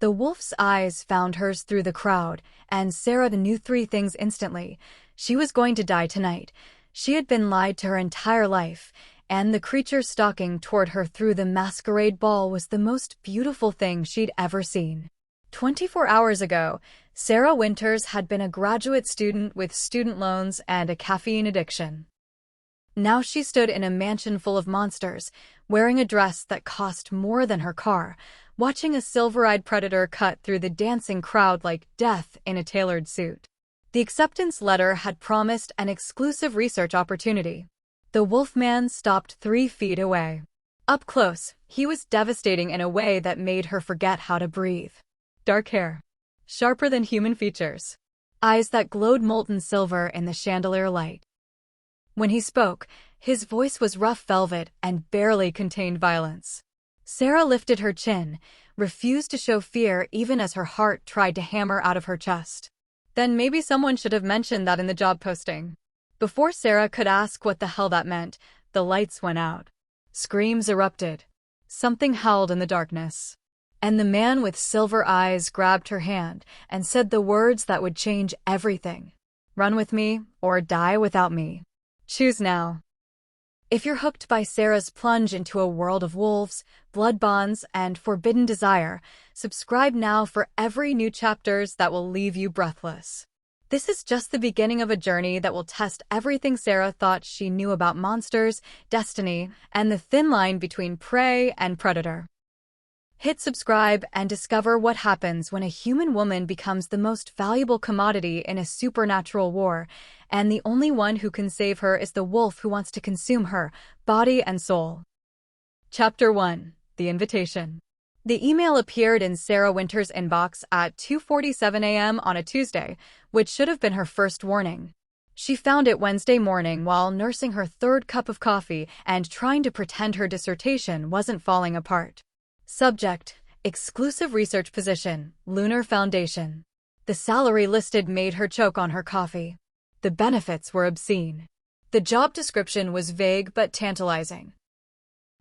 The wolf's eyes found hers through the crowd, and Sera knew three things instantly. She was going to die tonight. She had been lied to her entire life, and the creature stalking toward her through the masquerade ball was the most beautiful thing she'd ever seen. 24 hours ago, Sera Winters had been a graduate student with student loans and a caffeine addiction. Now she stood in a mansion full of monsters, wearing a dress that cost more than her car, watching a silver-eyed predator cut through the dancing crowd like death in a tailored suit. The acceptance letter had promised an exclusive research opportunity. The wolfman stopped 3 feet away. Up close, he was devastating in a way that made her forget how to breathe. Dark hair, sharper than human features, eyes that glowed molten silver in the chandelier light. When he spoke, his voice was rough velvet and barely contained violence. Sera lifted her chin, refused to show fear even as her heart tried to hammer out of her chest. Then maybe someone should have mentioned that in the job posting. Before Sera could ask what the hell that meant, the lights went out. Screams erupted. Something howled in the darkness. And the man with silver eyes grabbed her hand and said the words that would change everything. Run with me or die without me. Choose now. If you're hooked by Sera's plunge into a world of wolves, blood bonds, and forbidden desire, subscribe now for every new chapters that will leave you breathless. This is just the beginning of a journey that will test everything Sera thought she knew about monsters, destiny, and the thin line between prey and predator. Hit subscribe and discover what happens when a human woman becomes the most valuable commodity in a supernatural war, and the only one who can save her is the wolf who wants to consume her, body and soul. Chapter 1. The Invitation. The email appeared in Sera Winters' inbox at 2:47 a.m. on a Tuesday, which should have been her first warning. She found it Wednesday morning while nursing her 3rd cup of coffee and trying to pretend her dissertation wasn't falling apart. Subject: Exclusive Research Position, Lunar Foundation. The salary listed made her choke on her coffee. The benefits were obscene. The job description was vague but tantalizing.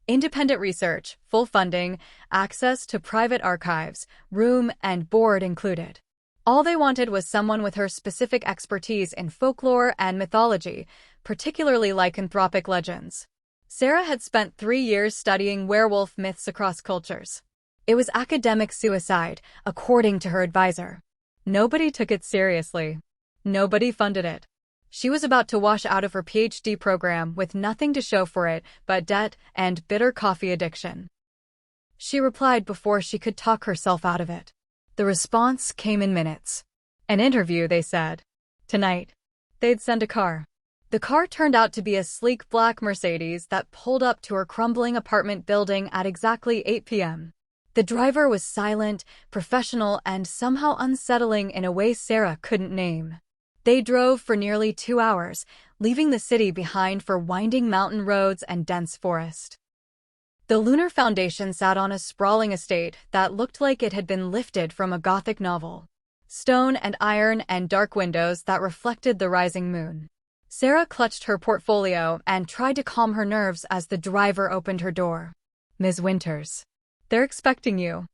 Independent research, full funding, access to private archives, room and board included. All they wanted was someone with her specific expertise in folklore and mythology, particularly lycanthropic legends. Sera had spent 3 years studying werewolf myths across cultures. It was academic suicide, according to her advisor. Nobody took it seriously. Nobody funded it. She was about to wash out of her PhD program with nothing to show for it but debt and bitter coffee addiction. She replied before she could talk herself out of it. The response came in minutes. An interview, they said. Tonight. They'd send a car. The car turned out to be a sleek black Mercedes that pulled up to her crumbling apartment building at exactly 8 p.m. The driver was silent, professional, and somehow unsettling in a way Sera couldn't name. They drove for nearly 2 hours, leaving the city behind for winding mountain roads and dense forest. The Lunar Foundation sat on a sprawling estate that looked like it had been lifted from a Gothic novel. Stone and iron and dark windows that reflected the rising moon. Sera clutched her portfolio and tried to calm her nerves as the driver opened her door. Ms. Winters. They're expecting you.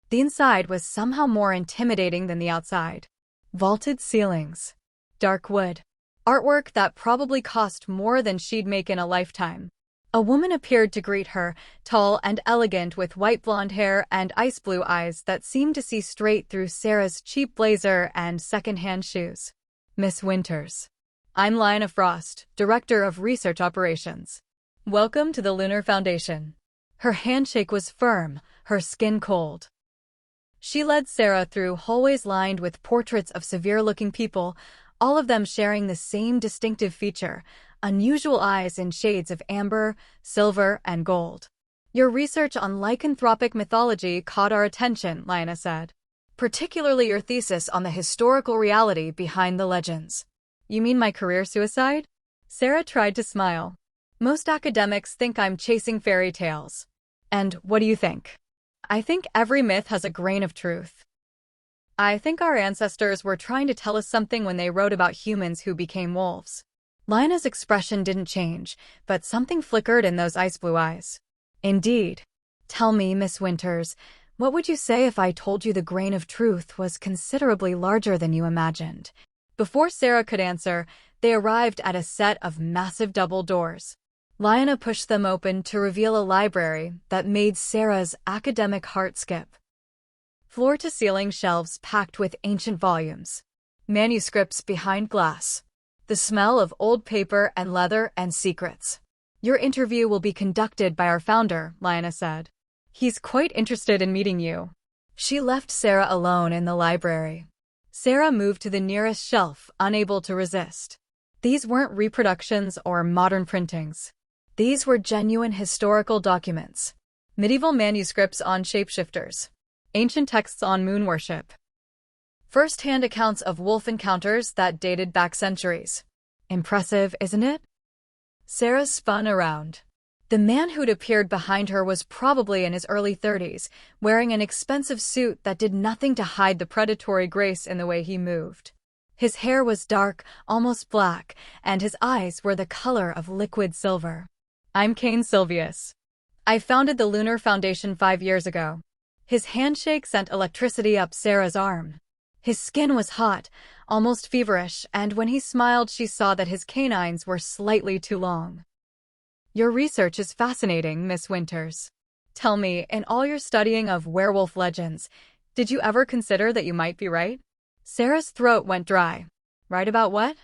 The inside was somehow more intimidating than the outside. Vaulted ceilings. Dark wood. Artwork that probably cost more than she'd make in a lifetime. A woman appeared to greet her, tall and elegant with white blonde hair and ice blue eyes that seemed to see straight through Sera's cheap blazer and second-hand shoes. Miss Winters. I'm Lina Frost, Director of Research Operations. Welcome to the Lunar Foundation. Her handshake was firm, her skin cold. She led Sera through hallways lined with portraits of severe-looking people, all of them sharing the same distinctive feature, unusual eyes in shades of amber, silver, and gold. Your research on lycanthropic mythology caught our attention, Lina said. Particularly your thesis on the historical reality behind the legends. You mean my career suicide? Sera tried to smile. Most academics think I'm chasing fairy tales. And what do you think? I think every myth has a grain of truth. I think our ancestors were trying to tell us something when they wrote about humans who became wolves. Lina's expression didn't change, but something flickered in those ice blue eyes. Indeed. Tell me, Miss Winters, What would you say if I told you the grain of truth was considerably larger than you imagined? Before Sera could answer, they arrived at a set of massive double doors. Lyanna pushed them open to reveal a library that made Sera's academic heart skip. Floor-to-ceiling shelves packed with ancient volumes. Manuscripts behind glass. The smell of old paper and leather and secrets. Your interview will be conducted by our founder, Lyanna said. He's quite interested in meeting you. She left Sera alone in the library. Sera moved to the nearest shelf, unable to resist. These weren't reproductions or modern printings. These were genuine historical documents. Medieval manuscripts on shapeshifters. Ancient texts on moon worship. First-hand accounts of wolf encounters that dated back centuries. Impressive, isn't it? Sera spun around. The man who'd appeared behind her was probably in his early 30s, wearing an expensive suit that did nothing to hide the predatory grace in the way he moved. His hair was dark, almost black, and his eyes were the color of liquid silver. I'm Cain Silvius. I founded the Lunar Foundation 5 years ago. His handshake sent electricity up Sera's arm. His skin was hot, almost feverish, and when he smiled she saw that his canines were slightly too long. Your research is fascinating, Miss Winters. Tell me, in all your studying of werewolf legends, did you ever consider that you might be right? Sera's throat went dry. Right about what?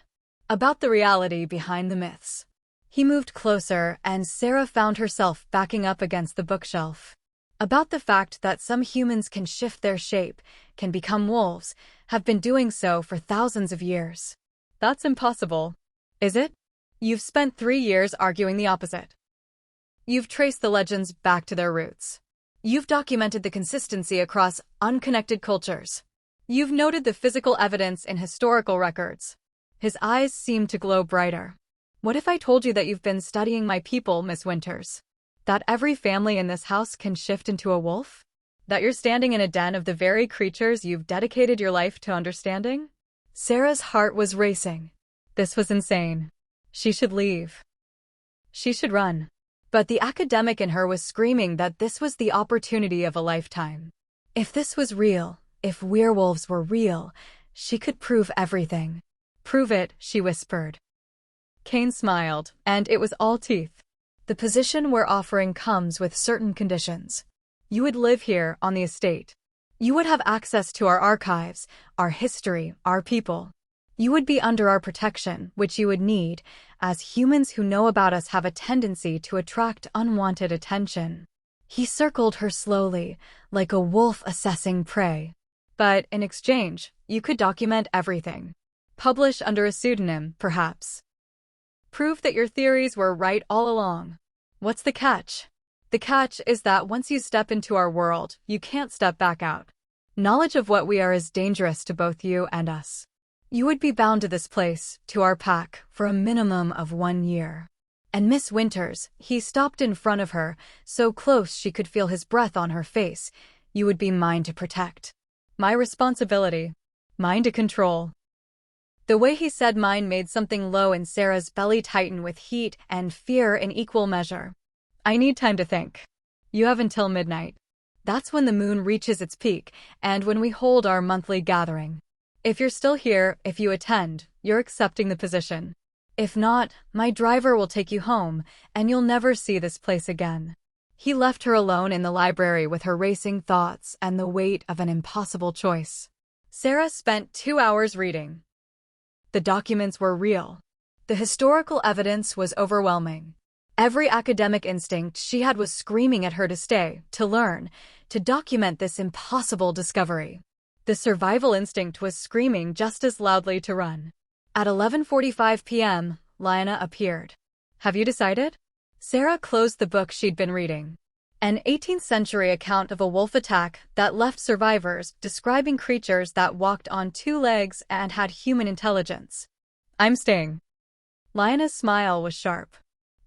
About the reality behind the myths. He moved closer, and Sera found herself backing up against the bookshelf. About the fact that some humans can shift their shape, can become wolves, have been doing so for thousands of years. That's impossible. Is it? You've spent 3 years arguing the opposite. You've traced the legends back to their roots. You've documented the consistency across unconnected cultures. You've noted the physical evidence in historical records. His eyes seemed to glow brighter. What if I told you that you've been studying my people, Miss Winters? That every family in this house can shift into a wolf? That you're standing in a den of the very creatures you've dedicated your life to understanding? Sera's heart was racing. This was insane. She should leave. She should run. But the academic in her was screaming that this was the opportunity of a lifetime. If this was real, if werewolves were real, she could prove everything. Prove it, she whispered. Cain smiled, and it was all teeth. The position we're offering comes with certain conditions. You would live here on the estate. You would have access to our archives, our history, our people. You would be under our protection, which you would need, as humans who know about us have a tendency to attract unwanted attention. He circled her slowly, like a wolf assessing prey. But in exchange, you could document everything. Publish under a pseudonym, perhaps. Prove that your theories were right all along. What's the catch? The catch is that once you step into our world, you can't step back out. Knowledge of what we are is dangerous to both you and us. You would be bound to this place, to our pack, for a minimum of 1 year. And Miss Winters, he stopped in front of her, so close she could feel his breath on her face, you would be mine to protect. My responsibility. Mine to control. The way he said mine made something low in Sera's belly tighten with heat and fear in equal measure. I need time to think. You have until midnight. That's when the moon reaches its peak, and when we hold our monthly gathering. If you're still here, if you attend, you're accepting the position. If not, my driver will take you home, and you'll never see this place again. He left her alone in the library with her racing thoughts and the weight of an impossible choice. Sera spent 2 hours reading. The documents were real. The historical evidence was overwhelming. Every academic instinct she had was screaming at her to stay, to learn, to document this impossible discovery. The survival instinct was screaming just as loudly to run. At 11:45 p.m., Lyanna appeared. Have you decided? Sera closed the book she'd been reading. An 18th-century account of a wolf attack that left survivors describing creatures that walked on 2 legs and had human intelligence. I'm staying. Lyanna's smile was sharp.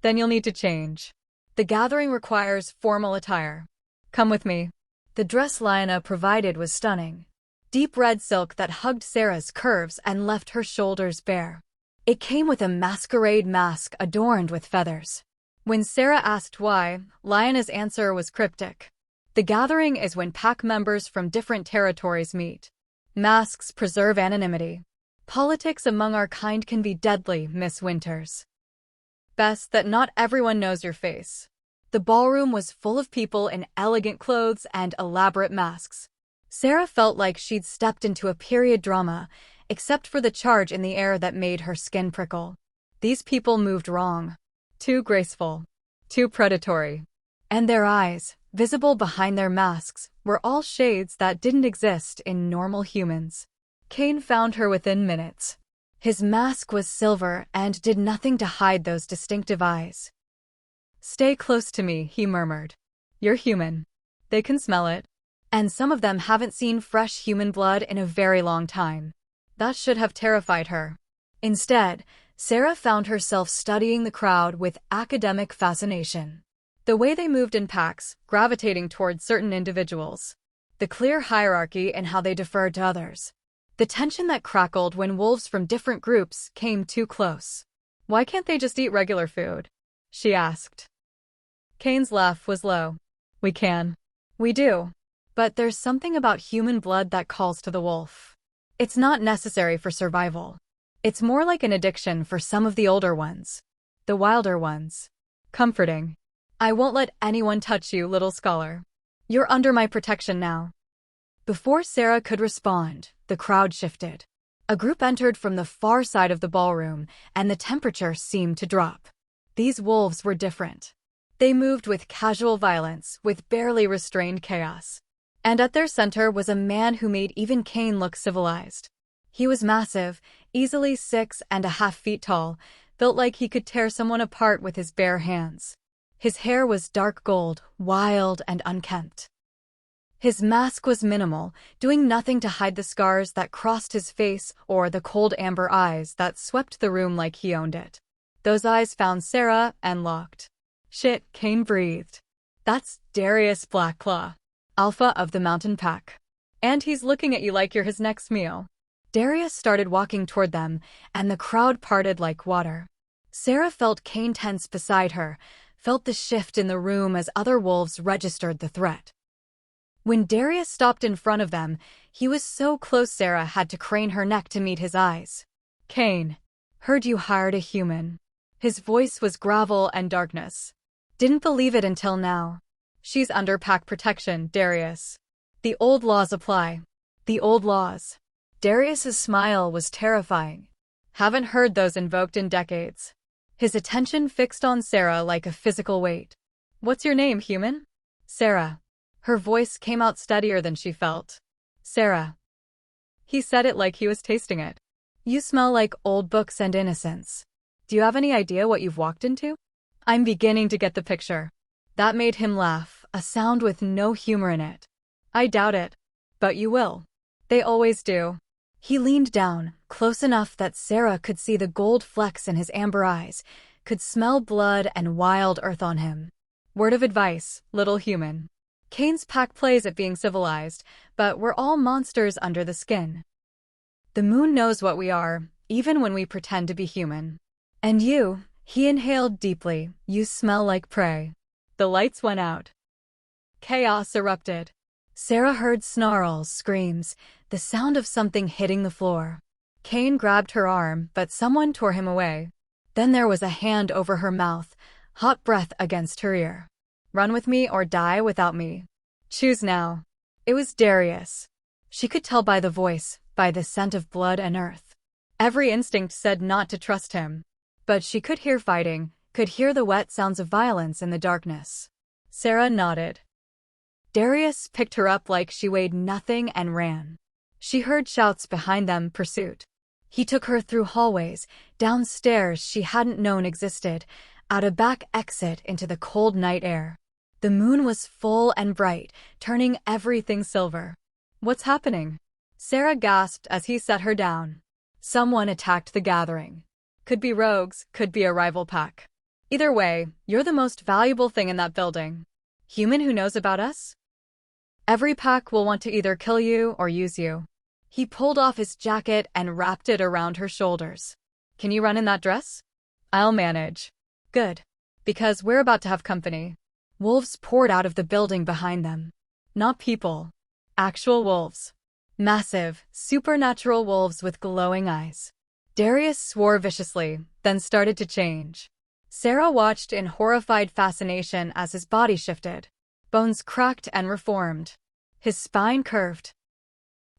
Then you'll need to change. The gathering requires formal attire. Come with me. The dress Lyanna provided was stunning. Deep red silk that hugged Sera's curves and left her shoulders bare. It came with a masquerade mask adorned with feathers. When Sera asked why, Lyanna's answer was cryptic. The gathering is when pack members from different territories meet. Masks preserve anonymity. Politics among our kind can be deadly, Miss Winters. Best that not everyone knows your face. The ballroom was full of people in elegant clothes and elaborate masks. Sera felt like she'd stepped into a period drama, except for the charge in the air that made her skin prickle. These people moved wrong. Too graceful. Too predatory. And their eyes, visible behind their masks, were all shades that didn't exist in normal humans. Kane found her within minutes. His mask was silver and did nothing to hide those distinctive eyes. "Stay close to me," he murmured. "You're human. They can smell it. And some of them haven't seen fresh human blood in a very long time." That should have terrified her. Instead, Sera found herself studying the crowd with academic fascination. The way they moved in packs, gravitating towards certain individuals. The clear hierarchy in how they deferred to others. The tension that crackled when wolves from different groups came too close. "Why can't they just eat regular food?" she asked. Kane's laugh was low. "We can. We do. But there's something about human blood that calls to the wolf. It's not necessary for survival. It's more like an addiction for some of the older ones. The wilder ones. Comforting. I won't let anyone touch you, little scholar. You're under my protection now." Before Sera could respond, the crowd shifted. A group entered from the far side of the ballroom, and the temperature seemed to drop. These wolves were different. They moved with casual violence, with barely restrained chaos. And at their center was a man who made even Kane look civilized. He was massive, easily 6.5 feet tall, built like he could tear someone apart with his bare hands. His hair was dark gold, wild and unkempt. His mask was minimal, doing nothing to hide the scars that crossed his face or the cold amber eyes that swept the room like he owned it. Those eyes found Sera and locked. "Shit," Kane breathed. "That's Darius Blackclaw, alpha of the mountain pack. And he's looking at you like you're his next meal." Darius started walking toward them, and the crowd parted like water. Sera felt Kane tense beside her, felt the shift in the room as other wolves registered the threat. When Darius stopped in front of them, he was so close Sera had to crane her neck to meet his eyes. "Kane, heard you hired a human." His voice was gravel and darkness. "Didn't believe it until now. She's under pack protection, Darius. The old laws apply. The old laws." Darius's smile was terrifying. "Haven't heard those invoked in decades." His attention fixed on Sera like a physical weight. "What's your name, human?" "Sera." Her voice came out steadier than she felt. "Sera." He said it like he was tasting it. "You smell like old books and innocence. Do you have any idea what you've walked into?" "I'm beginning to get the picture." That made him laugh, a sound with no humor in it. "I doubt it. But you will. They always do." He leaned down, close enough that Sera could see the gold flecks in his amber eyes, could smell blood and wild earth on him. "Word of advice, little human. Kane's pack plays at being civilized, but we're all monsters under the skin. The moon knows what we are, even when we pretend to be human. And you," he inhaled deeply, "you smell like prey." The lights went out. Chaos erupted. Sera heard snarls, screams, the sound of something hitting the floor. Kane grabbed her arm, but someone tore him away. Then there was a hand over her mouth, hot breath against her ear. "Run with me or die without me. Choose now." It was Darius. She could tell by the voice, by the scent of blood and earth. Every instinct said not to trust him. But she could hear fighting, could hear the wet sounds of violence in the darkness. Sera nodded. Darius picked her up like she weighed nothing and ran. She heard shouts behind them, pursuit. He took her through hallways, down stairs she hadn't known existed, out a back exit into the cold night air. The moon was full and bright, turning everything silver. "What's happening?" Sera gasped as he set her down. "Someone attacked the gathering. Could be rogues, could be a rival pack. Either way, you're the most valuable thing in that building. Human who knows about us? Every pack will want to either kill you or use you." He pulled off his jacket and wrapped it around her shoulders. "Can you run in that dress?" "I'll manage." "Good. Because we're about to have company." Wolves poured out of the building behind them. Not people. Actual wolves. Massive, supernatural wolves with glowing eyes. Darius swore viciously, then started to change. Sera watched in horrified fascination as his body shifted. Bones cracked and reformed. His spine curved.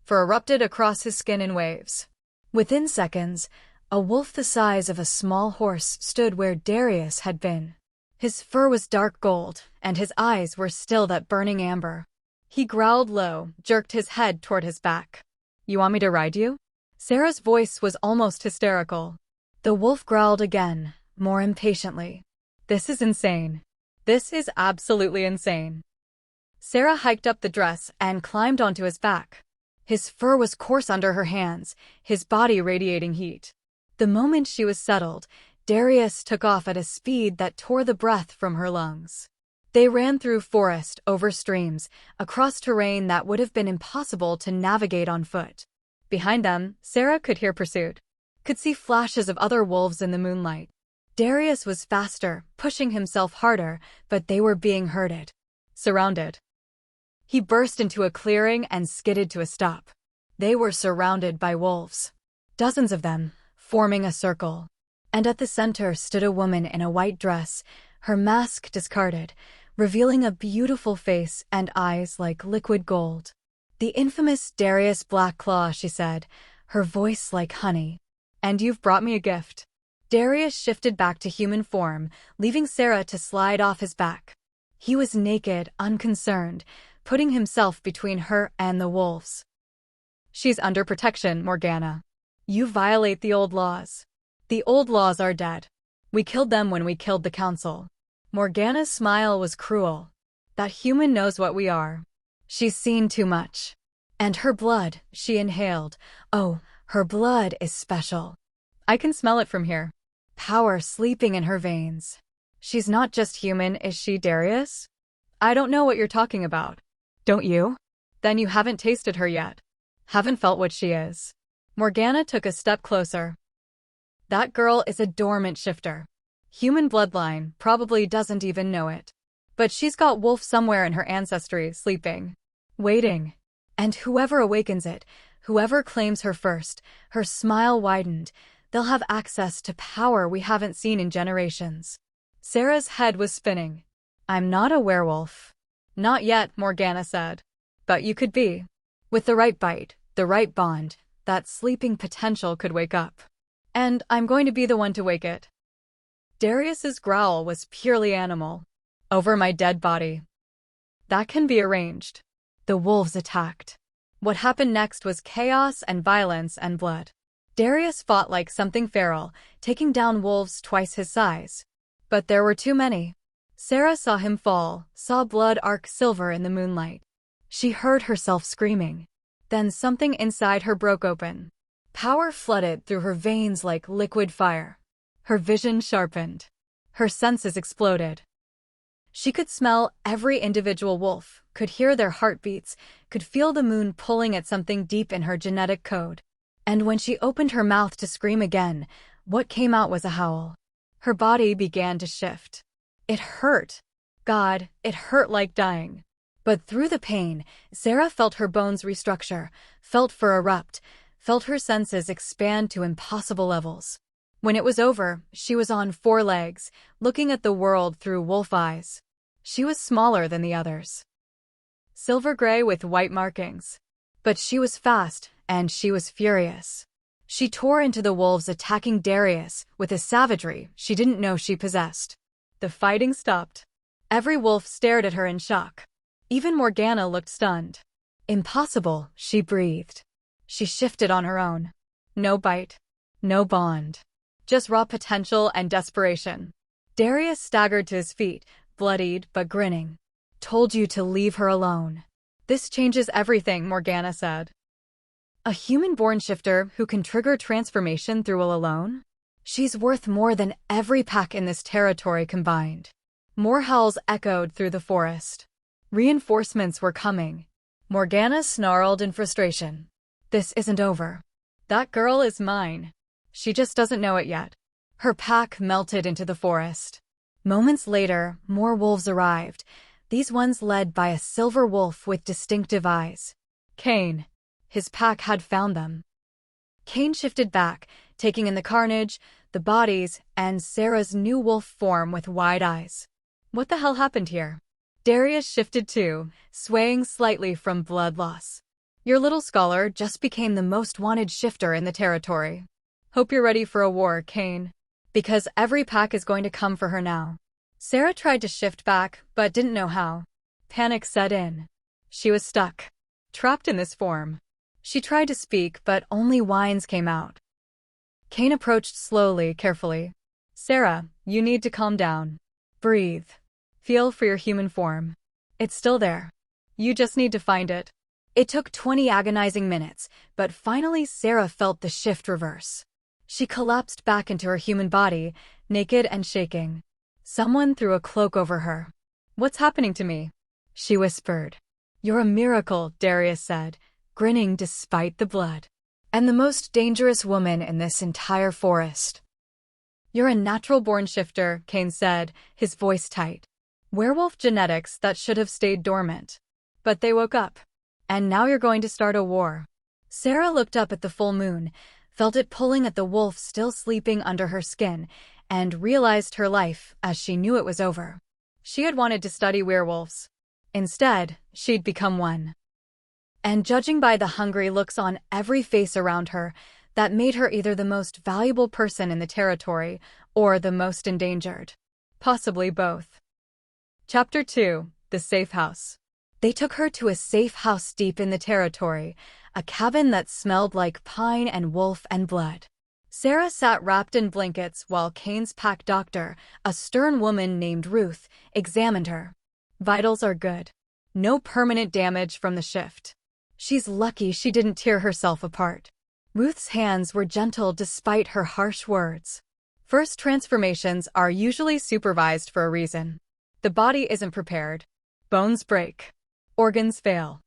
Fur erupted across his skin in waves. Within seconds, a wolf the size of a small horse stood where Darius had been. His fur was dark gold, and his eyes were still that burning amber. He growled low, jerked his head toward his back. "You want me to ride you?" Sera's voice was almost hysterical. The wolf growled again, more impatiently. "This is insane. This is absolutely insane." Sera hiked up the dress and climbed onto his back. His fur was coarse under her hands, his body radiating heat. The moment she was settled, Darius took off at a speed that tore the breath from her lungs. They ran through forest, over streams, across terrain that would have been impossible to navigate on foot. Behind them, Sera could hear pursuit, could see flashes of other wolves in the moonlight. Darius was faster, pushing himself harder, but they were being herded. Surrounded. He burst into a clearing and skidded to a stop. They were surrounded by wolves. Dozens of them, forming a circle. And at the center stood a woman in a white dress, her mask discarded, revealing a beautiful face and eyes like liquid gold. "The infamous Darius Blackclaw," she said, her voice like honey. "And you've brought me a gift." Darius shifted back to human form, leaving Sera to slide off his back. He was naked, unconcerned, putting himself between her and the wolves. "She's under protection, Morgana. You violate the old laws." "The old laws are dead. We killed them when we killed the council." Morgana's smile was cruel. "That human knows what we are. She's seen too much. And her blood," she inhaled. "Oh, her blood is special. I can smell it from here. Power sleeping in her veins. She's not just human, is she, Darius?" "I don't know what you're talking about." "Don't you? Then you haven't tasted her yet. Haven't felt what she is." Morgana took a step closer. "That girl is a dormant shifter. Human bloodline, probably doesn't even know it. But she's got wolf somewhere in her ancestry, sleeping. Waiting. And whoever awakens it, whoever claims her first," her smile widened, "they'll have access to power we haven't seen in generations." Sera's head was spinning. "I'm not a werewolf." "Not yet," Morgana said. "But you could be. With the right bite, the right bond, that sleeping potential could wake up. And I'm going to be the one to wake it." Darius's growl was purely animal. "Over my dead body." "That can be arranged." The wolves attacked. What happened next was chaos and violence and blood. Darius fought like something feral, taking down wolves twice his size. But there were too many. Sera saw him fall, saw blood arc silver in the moonlight. She heard herself screaming. Then something inside her broke open. Power flooded through her veins like liquid fire. Her vision sharpened. Her senses exploded. She could smell every individual wolf, could hear their heartbeats, could feel the moon pulling at something deep in her genetic code. And when she opened her mouth to scream again, what came out was a howl. Her body began to shift. It hurt. God, it hurt like dying. But through the pain, Sera felt her bones restructure, felt fur erupt, felt her senses expand to impossible levels. When it was over, she was on 4 legs, looking at the world through wolf eyes. She was smaller than the others. Silver gray with white markings. But she was fast, and she was furious. She tore into the wolves, attacking Darius with a savagery she didn't know she possessed. The fighting stopped. Every wolf stared at her in shock. Even Morgana looked stunned. "Impossible," she breathed. She shifted on her own. No bite. No bond. Just raw potential and desperation. Darius staggered to his feet, bloodied but grinning. "Told you to leave her alone." "This changes everything," Morgana said. "A human-born shifter who can trigger transformation through will alone? She's worth more than every pack in this territory combined." More howls echoed through the forest. Reinforcements were coming. Morgana snarled in frustration. "This isn't over. That girl is mine. She just doesn't know it yet." Her pack melted into the forest. Moments later, more wolves arrived, these ones led by a silver wolf with distinctive eyes. Kane. His pack had found them. Kane shifted back, taking in the carnage, the bodies, and Sera's new wolf form with wide eyes. What the hell happened here? Darius shifted too, swaying slightly from blood loss. Your little scholar just became the most wanted shifter in the territory. Hope you're ready for a war, Kane. Because every pack is going to come for her now. Sera tried to shift back, but didn't know how. Panic set in. She was stuck. Trapped in this form. She tried to speak, but only whines came out. Kane approached slowly, carefully. Sera, you need to calm down. Breathe. Feel for your human form. It's still there. You just need to find it. It took 20 agonizing minutes, but finally Sera felt the shift reverse. She collapsed back into her human body, naked and shaking. Someone threw a cloak over her. What's happening to me? She whispered. You're a miracle, Darius said, grinning despite the blood. And the most dangerous woman in this entire forest. You're a natural-born shifter, Kane said, his voice tight. Werewolf genetics that should have stayed dormant. But they woke up. And now you're going to start a war. Sera looked up at the full moon, felt it pulling at the wolf still sleeping under her skin, and realized her life, as she knew it was over. She had wanted to study werewolves. Instead, she'd become one. And judging by the hungry looks on every face around her, that made her either the most valuable person in the territory or the most endangered. Possibly both. Chapter 2. The Safe House. They took her to a safe house deep in the territory, a cabin that smelled like pine and wolf and blood. Sera sat wrapped in blankets while Kane's pack doctor, a stern woman named Ruth, examined her. Vitals are good. No permanent damage from the shift. She's lucky she didn't tear herself apart. Ruth's hands were gentle despite her harsh words. First transformations are usually supervised for a reason. The body isn't prepared. Bones break. Organs fail.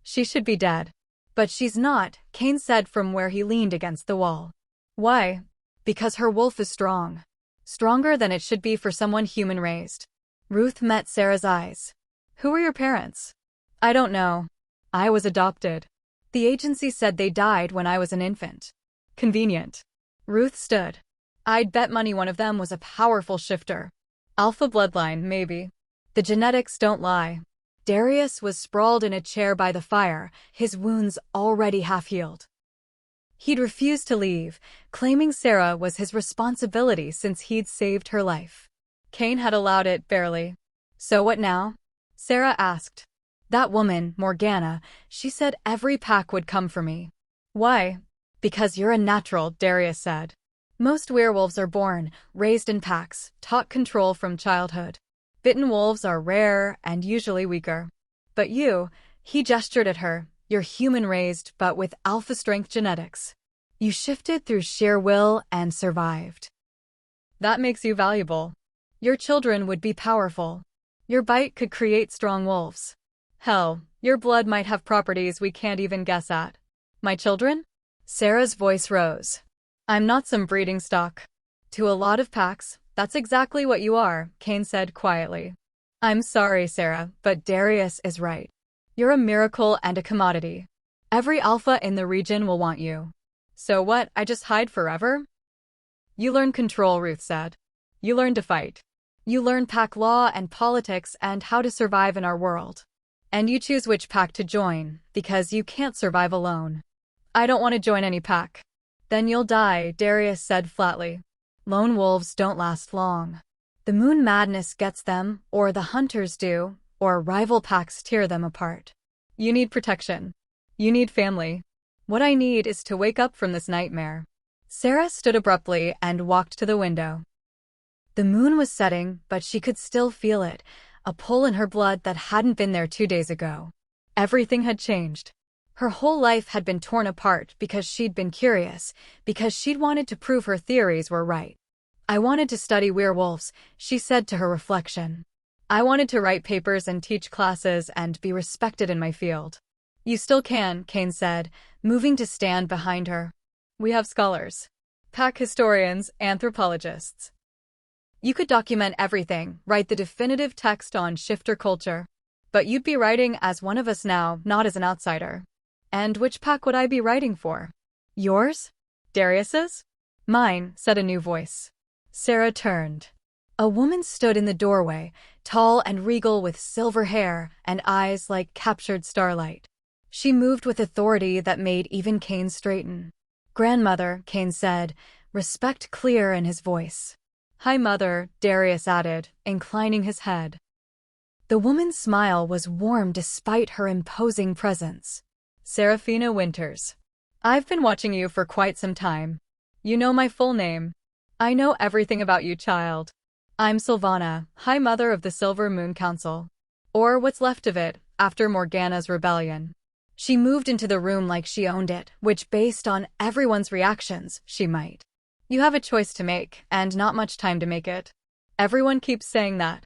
She should be dead. But she's not, Kane said from where he leaned against the wall. Why? Because her wolf is strong. Stronger than it should be for someone human-raised. Ruth met Sera's eyes. Who were your parents? I don't know. I was adopted. The agency said they died when I was an infant. Convenient. Ruth stood. I'd bet money one of them was a powerful shifter. Alpha bloodline, maybe. The genetics don't lie. Darius was sprawled in a chair by the fire, his wounds already half-healed. He'd refused to leave, claiming Sera was his responsibility since he'd saved her life. Kane had allowed it, barely. So what now? Sera asked. That woman, Morgana, she said every pack would come for me. Why? Because you're a natural, Darius said. Most werewolves are born, raised in packs, taught control from childhood. Bitten wolves are rare and usually weaker. But you, he gestured at her, you're human-raised but with alpha-strength genetics. You shifted through sheer will and survived. That makes you valuable. Your children would be powerful. Your bite could create strong wolves. Hell, your blood might have properties we can't even guess at. My children? Sera's voice rose. I'm not some breeding stock. To a lot of packs, that's exactly what you are, Kane said quietly. I'm sorry, Sera, but Darius is right. You're a miracle and a commodity. Every alpha in the region will want you. So what, I just hide forever? You learn control, Ruth said. You learn to fight. You learn pack law and politics and how to survive in our world. And you choose which pack to join, because you can't survive alone. I don't want to join any pack. Then you'll die, Darius said flatly. Lone wolves don't last long. The moon madness gets them, or the hunters do, or rival packs tear them apart. You need protection. You need family. What I need is to wake up from this nightmare. Sera stood abruptly and walked to the window. The moon was setting, but she could still feel it, a pull in her blood that hadn't been there 2 days ago. Everything had changed. Her whole life had been torn apart because she'd been curious, because she'd wanted to prove her theories were right. I wanted to study werewolves, she said to her reflection. I wanted to write papers and teach classes and be respected in my field. You still can, Kane said, moving to stand behind her. We have scholars. Pack historians, anthropologists. You could document everything, write the definitive text on shifter culture. But you'd be writing as one of us now, not as an outsider. And which pack would I be writing for? Yours? Darius's? Mine, said a new voice. Sera turned. A woman stood in the doorway, tall and regal with silver hair and eyes like captured starlight. She moved with authority that made even Cain straighten. Grandmother, Cain said, respect clear in his voice. Hi, Mother, Darius added, inclining his head. The woman's smile was warm despite her imposing presence. Sera Winters. I've been watching you for quite some time. You know my full name. I know everything about you, child. I'm Sylvana, High Mother of the Silver Moon Council. Or what's left of it, after Morgana's rebellion. She moved into the room like she owned it, which based on everyone's reactions, she might. You have a choice to make, and not much time to make it. Everyone keeps saying that.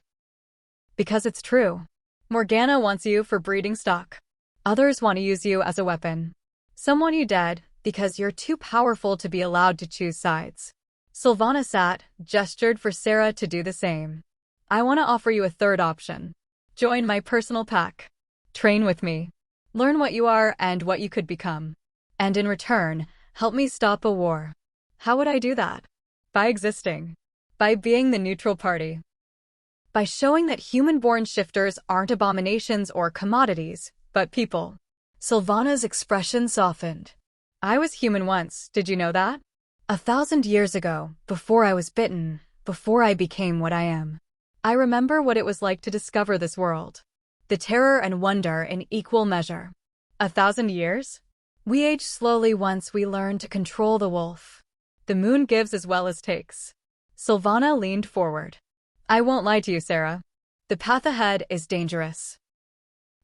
Because it's true. Morgana wants you for breeding stock. Others want to use you as a weapon. Some want you dead, because you're too powerful to be allowed to choose sides. Sylvana sat, gestured for Sera to do the same. I want to offer you a third option. Join my personal pack. Train with me. Learn what you are and what you could become. And in return, help me stop a war. How would I do that? By existing. By being the neutral party. By showing that human-born shifters aren't abominations or commodities, but people. Sylvana's expression softened. I was human once, did you know that? 1,000 years ago, before I was bitten, before I became what I am. I remember what it was like to discover this world. The terror and wonder in equal measure. 1,000 years? We age slowly once we learn to control the wolf. The moon gives as well as takes. Sylvana leaned forward. I won't lie to you, Sera. The path ahead is dangerous.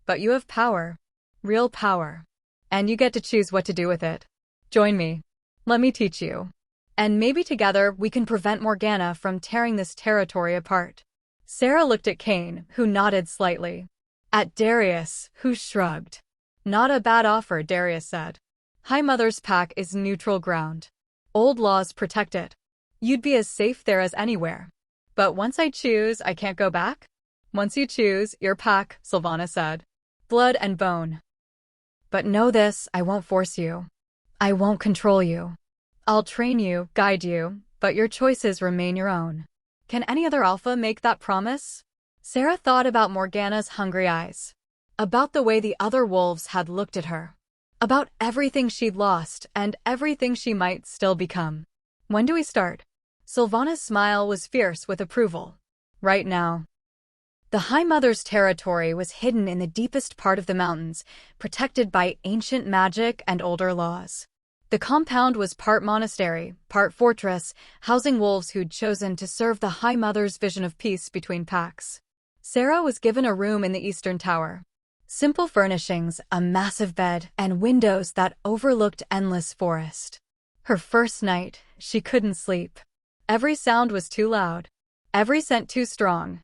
But you have power. Real power. And you get to choose what to do with it. Join me. Let me teach you. And maybe together we can prevent Morgana from tearing this territory apart. Sera looked at Cain, who nodded slightly. At Darius, who shrugged. Not a bad offer, Darius said. High Mother's pack is neutral ground. Old laws protect it. You'd be as safe there as anywhere. But once I choose, I can't go back? Once you choose, your pack, Sylvana said. Blood and bone. But know this, I won't force you. I won't control you. I'll train you, guide you, but your choices remain your own. Can any other alpha make that promise? Sera thought about Morgana's hungry eyes. About the way the other wolves had looked at her. About everything she'd lost and everything she might still become. When do we start? Sylvana's smile was fierce with approval. Right now. The High Mother's territory was hidden in the deepest part of the mountains, protected by ancient magic and older laws. The compound was part monastery, part fortress, housing wolves who'd chosen to serve the High Mother's vision of peace between packs. Sera was given a room in the eastern tower. Simple furnishings, a massive bed, and windows that overlooked endless forest. Her first night, she couldn't sleep. Every sound was too loud. Every scent too strong.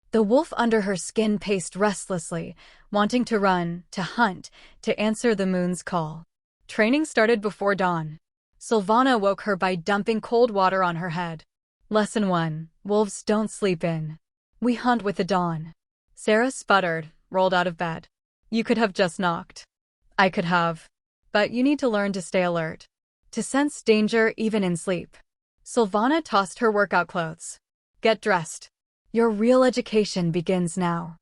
The wolf under her skin paced restlessly, wanting to run, to hunt, to answer the moon's call. Training started before dawn. Sylvana woke her by dumping cold water on her head. Lesson 1. Wolves don't sleep in. We hunt with the dawn. Sera sputtered, rolled out of bed. You could have just knocked. I could have. But you need to learn to stay alert. To sense danger even in sleep. Sylvana tossed her workout clothes. Get dressed. Your real education begins now.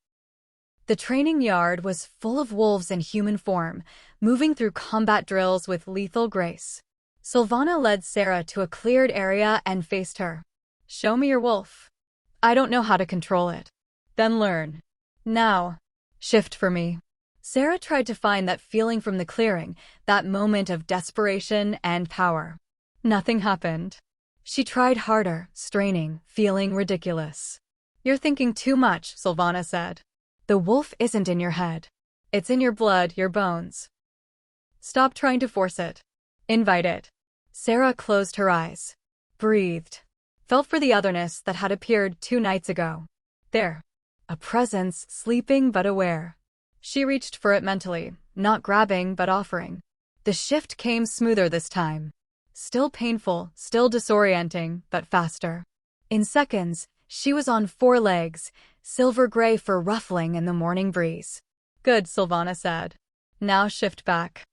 The training yard was full of wolves in human form, moving through combat drills with lethal grace. Sylvana led Sera to a cleared area and faced her. Show me your wolf. I don't know how to control it. Then learn. Now. Shift for me. Sera tried to find that feeling from the clearing, that moment of desperation and power. Nothing happened. She tried harder, straining, feeling ridiculous. You're thinking too much, Sylvana said. The wolf isn't in your head. It's in your blood, your bones. Stop trying to force it. Invite it. Sera closed her eyes. Breathed. Felt for the otherness that had appeared 2 nights ago. There. A presence, sleeping but aware. She reached for it mentally, not grabbing but offering. The shift came smoother this time. Still painful, still disorienting, but faster. In seconds, she was on 4 legs, silver gray fur ruffling in the morning breeze. Good, Sylvana said. Now shift back.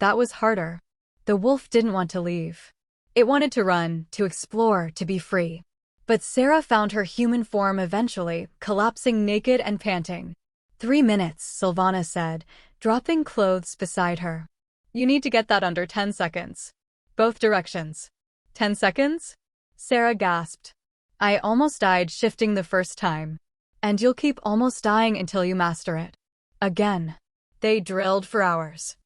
That was harder. The wolf didn't want to leave. It wanted to run, to explore, to be free. But Sera found her human form eventually, collapsing naked and panting. 3 minutes, Sylvana said, dropping clothes beside her. You need to get that under 10 seconds. Both directions. 10 seconds? Sera gasped. I almost died shifting the first time. And you'll keep almost dying until you master it. Again. They drilled for hours.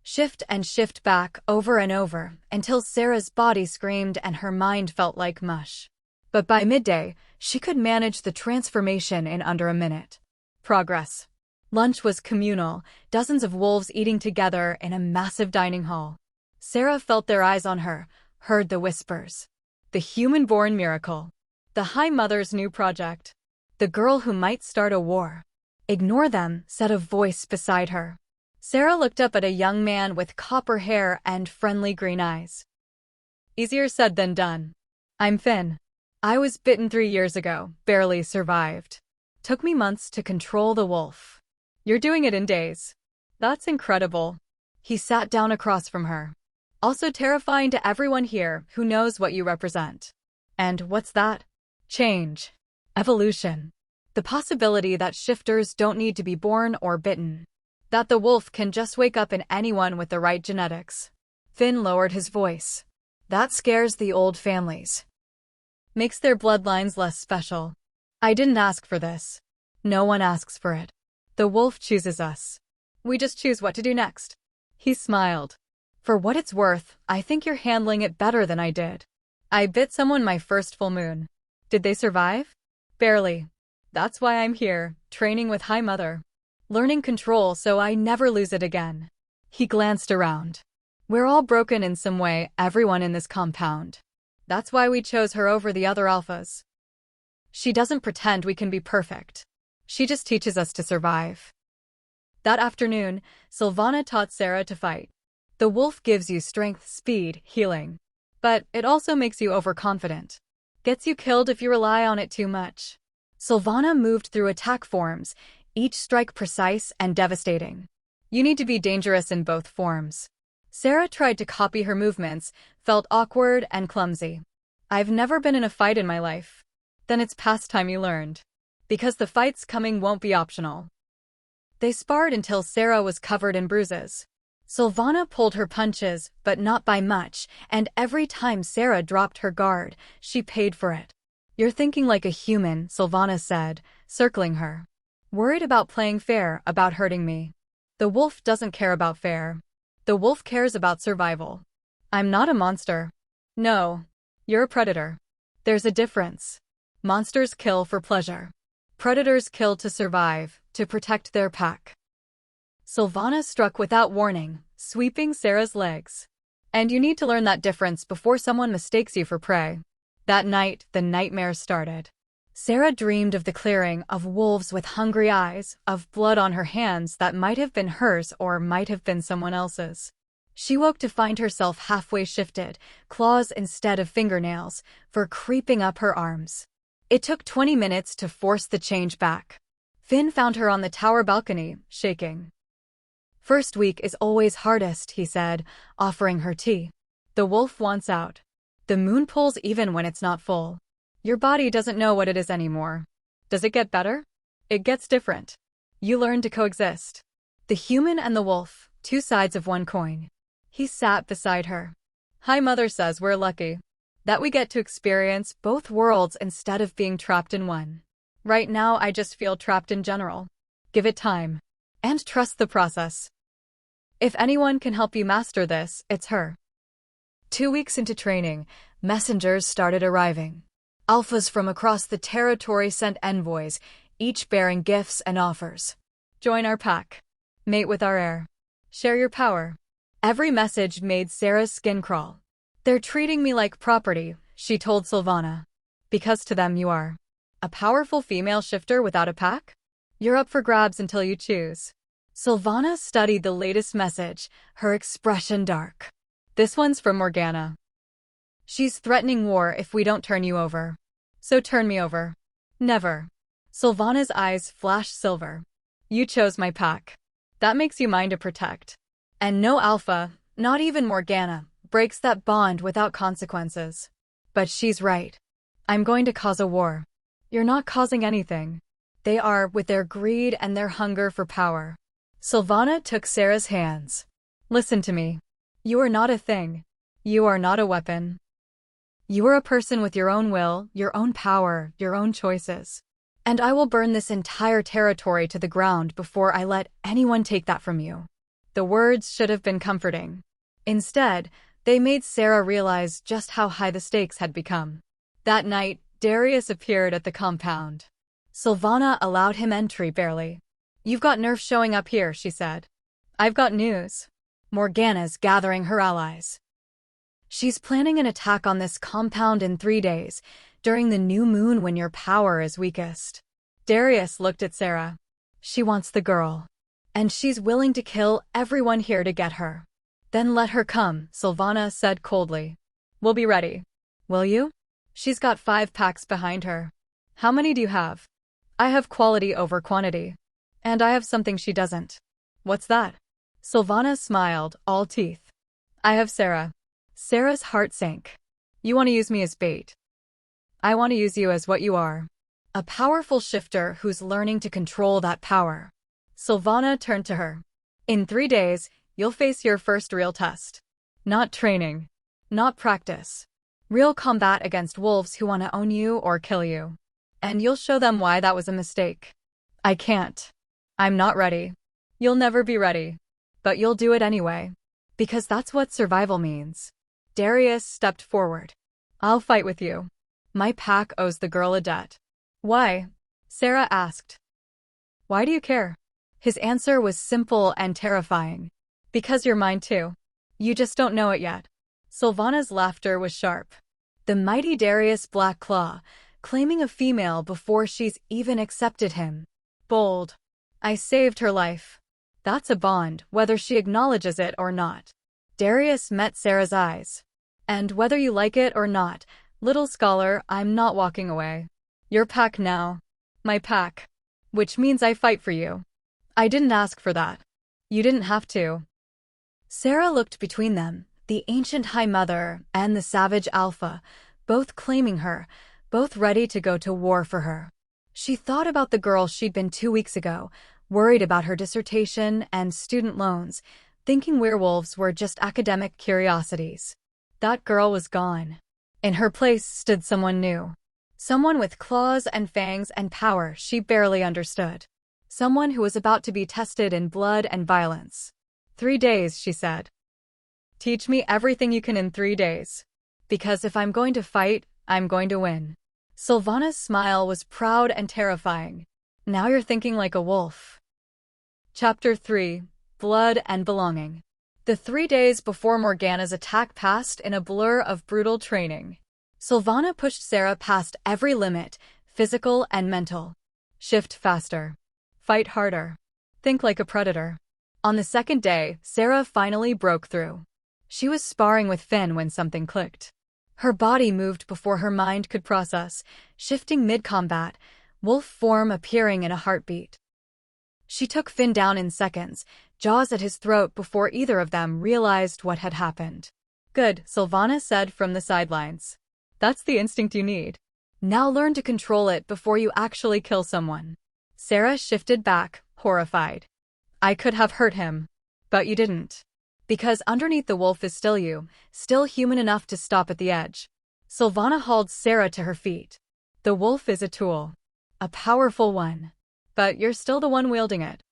Shift and shift back over and over until Sera's body screamed and her mind felt like mush. But by midday, she could manage the transformation in under a minute. Progress. Lunch was communal, dozens of wolves eating together in a massive dining hall. Sera felt their eyes on her, heard the whispers. The human-born miracle. The High Mother's new project. The girl who might start a war. Ignore them, said a voice beside her. Sera looked up at a young man with copper hair and friendly green eyes. Easier said than done. I'm Finn. I was bitten 3 years ago, barely survived. Took me months to control the wolf. You're doing it in days. That's incredible. He sat down across from her. Also terrifying to everyone here who knows what you represent. And what's that? Change. Evolution. The possibility that shifters don't need to be born or bitten. That the wolf can just wake up in anyone with the right genetics. Finn lowered his voice. That scares the old families. Makes their bloodlines less special. I didn't ask for this. No one asks for it. The wolf chooses us. We just choose what to do next. He smiled. For what it's worth, I think you're handling it better than I did. I bit someone my first full moon. Did they survive? Barely. That's why I'm here, training with High Mother. Learning control so I never lose it again. He glanced around. We're all broken in some way, everyone in this compound. That's why we chose her over the other alphas. She doesn't pretend we can be perfect. She just teaches us to survive. That afternoon, Sylvana taught Sera to fight. The wolf gives you strength, speed, healing. But it also makes you overconfident. Gets you killed if you rely on it too much. Sylvana moved through attack forms, each strike precise and devastating. You need to be dangerous in both forms. Sera tried to copy her movements, felt awkward and clumsy. I've never been in a fight in my life. Then it's past time you learned. Because the fights coming won't be optional. They sparred until Sera was covered in bruises. Sylvana pulled her punches, but not by much, and every time Sera dropped her guard, she paid for it. You're thinking like a human, Sylvana said, circling her. Worried about playing fair, about hurting me. The wolf doesn't care about fair. The wolf cares about survival. I'm not a monster. No. You're a predator. There's a difference. Monsters kill for pleasure. Predators kill to survive, to protect their pack. Sylvana struck without warning, sweeping Sera's legs. And you need to learn that difference before someone mistakes you for prey. That night, the nightmare started. Sera dreamed of the clearing, of wolves with hungry eyes, of blood on her hands that might have been hers or might have been someone else's. She woke to find herself halfway shifted, claws instead of fingernails, fur creeping up her arms. It took 20 minutes to force the change back. Finn found her on the tower balcony, shaking. First week is always hardest, he said, offering her tea. The wolf wants out. The moon pulls even when it's not full. Your body doesn't know what it is anymore. Does it get better? It gets different. You learn to coexist. The human and the wolf, 2 sides of one coin. He sat beside her. High Mother says we're lucky. That we get to experience both worlds instead of being trapped in one. Right now I just feel trapped in general. Give it time. And trust the process. If anyone can help you master this, it's her. 2 weeks into training, messengers started arriving. Alphas from across the territory sent envoys, each bearing gifts and offers. Join our pack. Mate with our heir. Share your power. Every message made Sera's skin crawl. They're treating me like property, she told Sylvana. Because to them you are. A powerful female shifter without a pack? You're up for grabs until you choose. Sylvana studied the latest message, her expression dark. This one's from Morgana. She's threatening war if we don't turn you over. So turn me over. Never. Sylvana's eyes flashed silver. You chose my pack. That makes you mine to protect. And no alpha, not even Morgana, breaks that bond without consequences. But she's right. I'm going to cause a war. You're not causing anything. They are, with their greed and their hunger for power. Sylvana took Sera's hands. Listen to me. You are not a thing. You are not a weapon. You are a person with your own will, your own power, your own choices. And I will burn this entire territory to the ground before I let anyone take that from you. The words should have been comforting. Instead, they made Sera realize just how high the stakes had become. That night, Darius appeared at the compound. Sylvana allowed him entry barely. You've got nerfs showing up here, she said. I've got news. Morgana's gathering her allies. She's planning an attack on this compound in 3 days, during the new moon when your power is weakest. Darius looked at Sera. She wants the girl. And she's willing to kill everyone here to get her. Then let her come, Sylvana said coldly. We'll be ready. Will you? She's got 5 packs behind her. How many do you have? I have quality over quantity. And I have something she doesn't. What's that? Sylvana smiled, all teeth. I have Sera. Sera's heart sank. You want to use me as bait. I want to use you as what you are. A powerful shifter who's learning to control that power. Sylvana turned to her. In 3 days, you'll face your first real test. Not training. Not practice. Real combat against wolves who want to own you or kill you. And you'll show them why that was a mistake. I can't. I'm not ready. You'll never be ready. But you'll do it anyway. Because that's what survival means. Darius stepped forward. I'll fight with you. My pack owes the girl a debt. Why? Sera asked. Why do you care? His answer was simple and terrifying. Because you're mine too. You just don't know it yet. Sylvana's laughter was sharp. The mighty Darius Blackclaw, claiming a female before she's even accepted him. Bold. I saved her life. That's a bond, whether she acknowledges it or not. Darius met Sera's eyes. And whether you like it or not, little scholar, I'm not walking away. Your pack now. My pack. Which means I fight for you. I didn't ask for that. You didn't have to. Sera looked between them, the ancient High Mother and the savage Alpha, both claiming her, both ready to go to war for her. She thought about the girl she'd been 2 weeks ago, worried about her dissertation and student loans, thinking werewolves were just academic curiosities. That girl was gone. In her place stood someone new. Someone with claws and fangs and power she barely understood. Someone who was about to be tested in blood and violence. 3 days, she said. Teach me everything you can in 3 days. Because if I'm going to fight, I'm going to win. Sylvana's smile was proud and terrifying. Now you're thinking like a wolf. Chapter 3. Blood and Belonging. The 3 days before Morgana's attack passed in a blur of brutal training. Sylvana pushed Sera past every limit, physical and mental. Shift faster. Fight harder. Think like a predator. On the 2nd day, Sera finally broke through. She was sparring with Finn when something clicked. Her body moved before her mind could process, shifting mid-combat, wolf form appearing in a heartbeat. She took Finn down in seconds, jaws at his throat before either of them realized what had happened. Good, Sylvana said from the sidelines. That's the instinct you need. Now learn to control it before you actually kill someone. Sera shifted back, horrified. I could have hurt him. But you didn't. Because underneath the wolf is still you, still human enough to stop at the edge. Sylvana hauled Sera to her feet. The wolf is a tool. A powerful one. But you're still the one wielding it.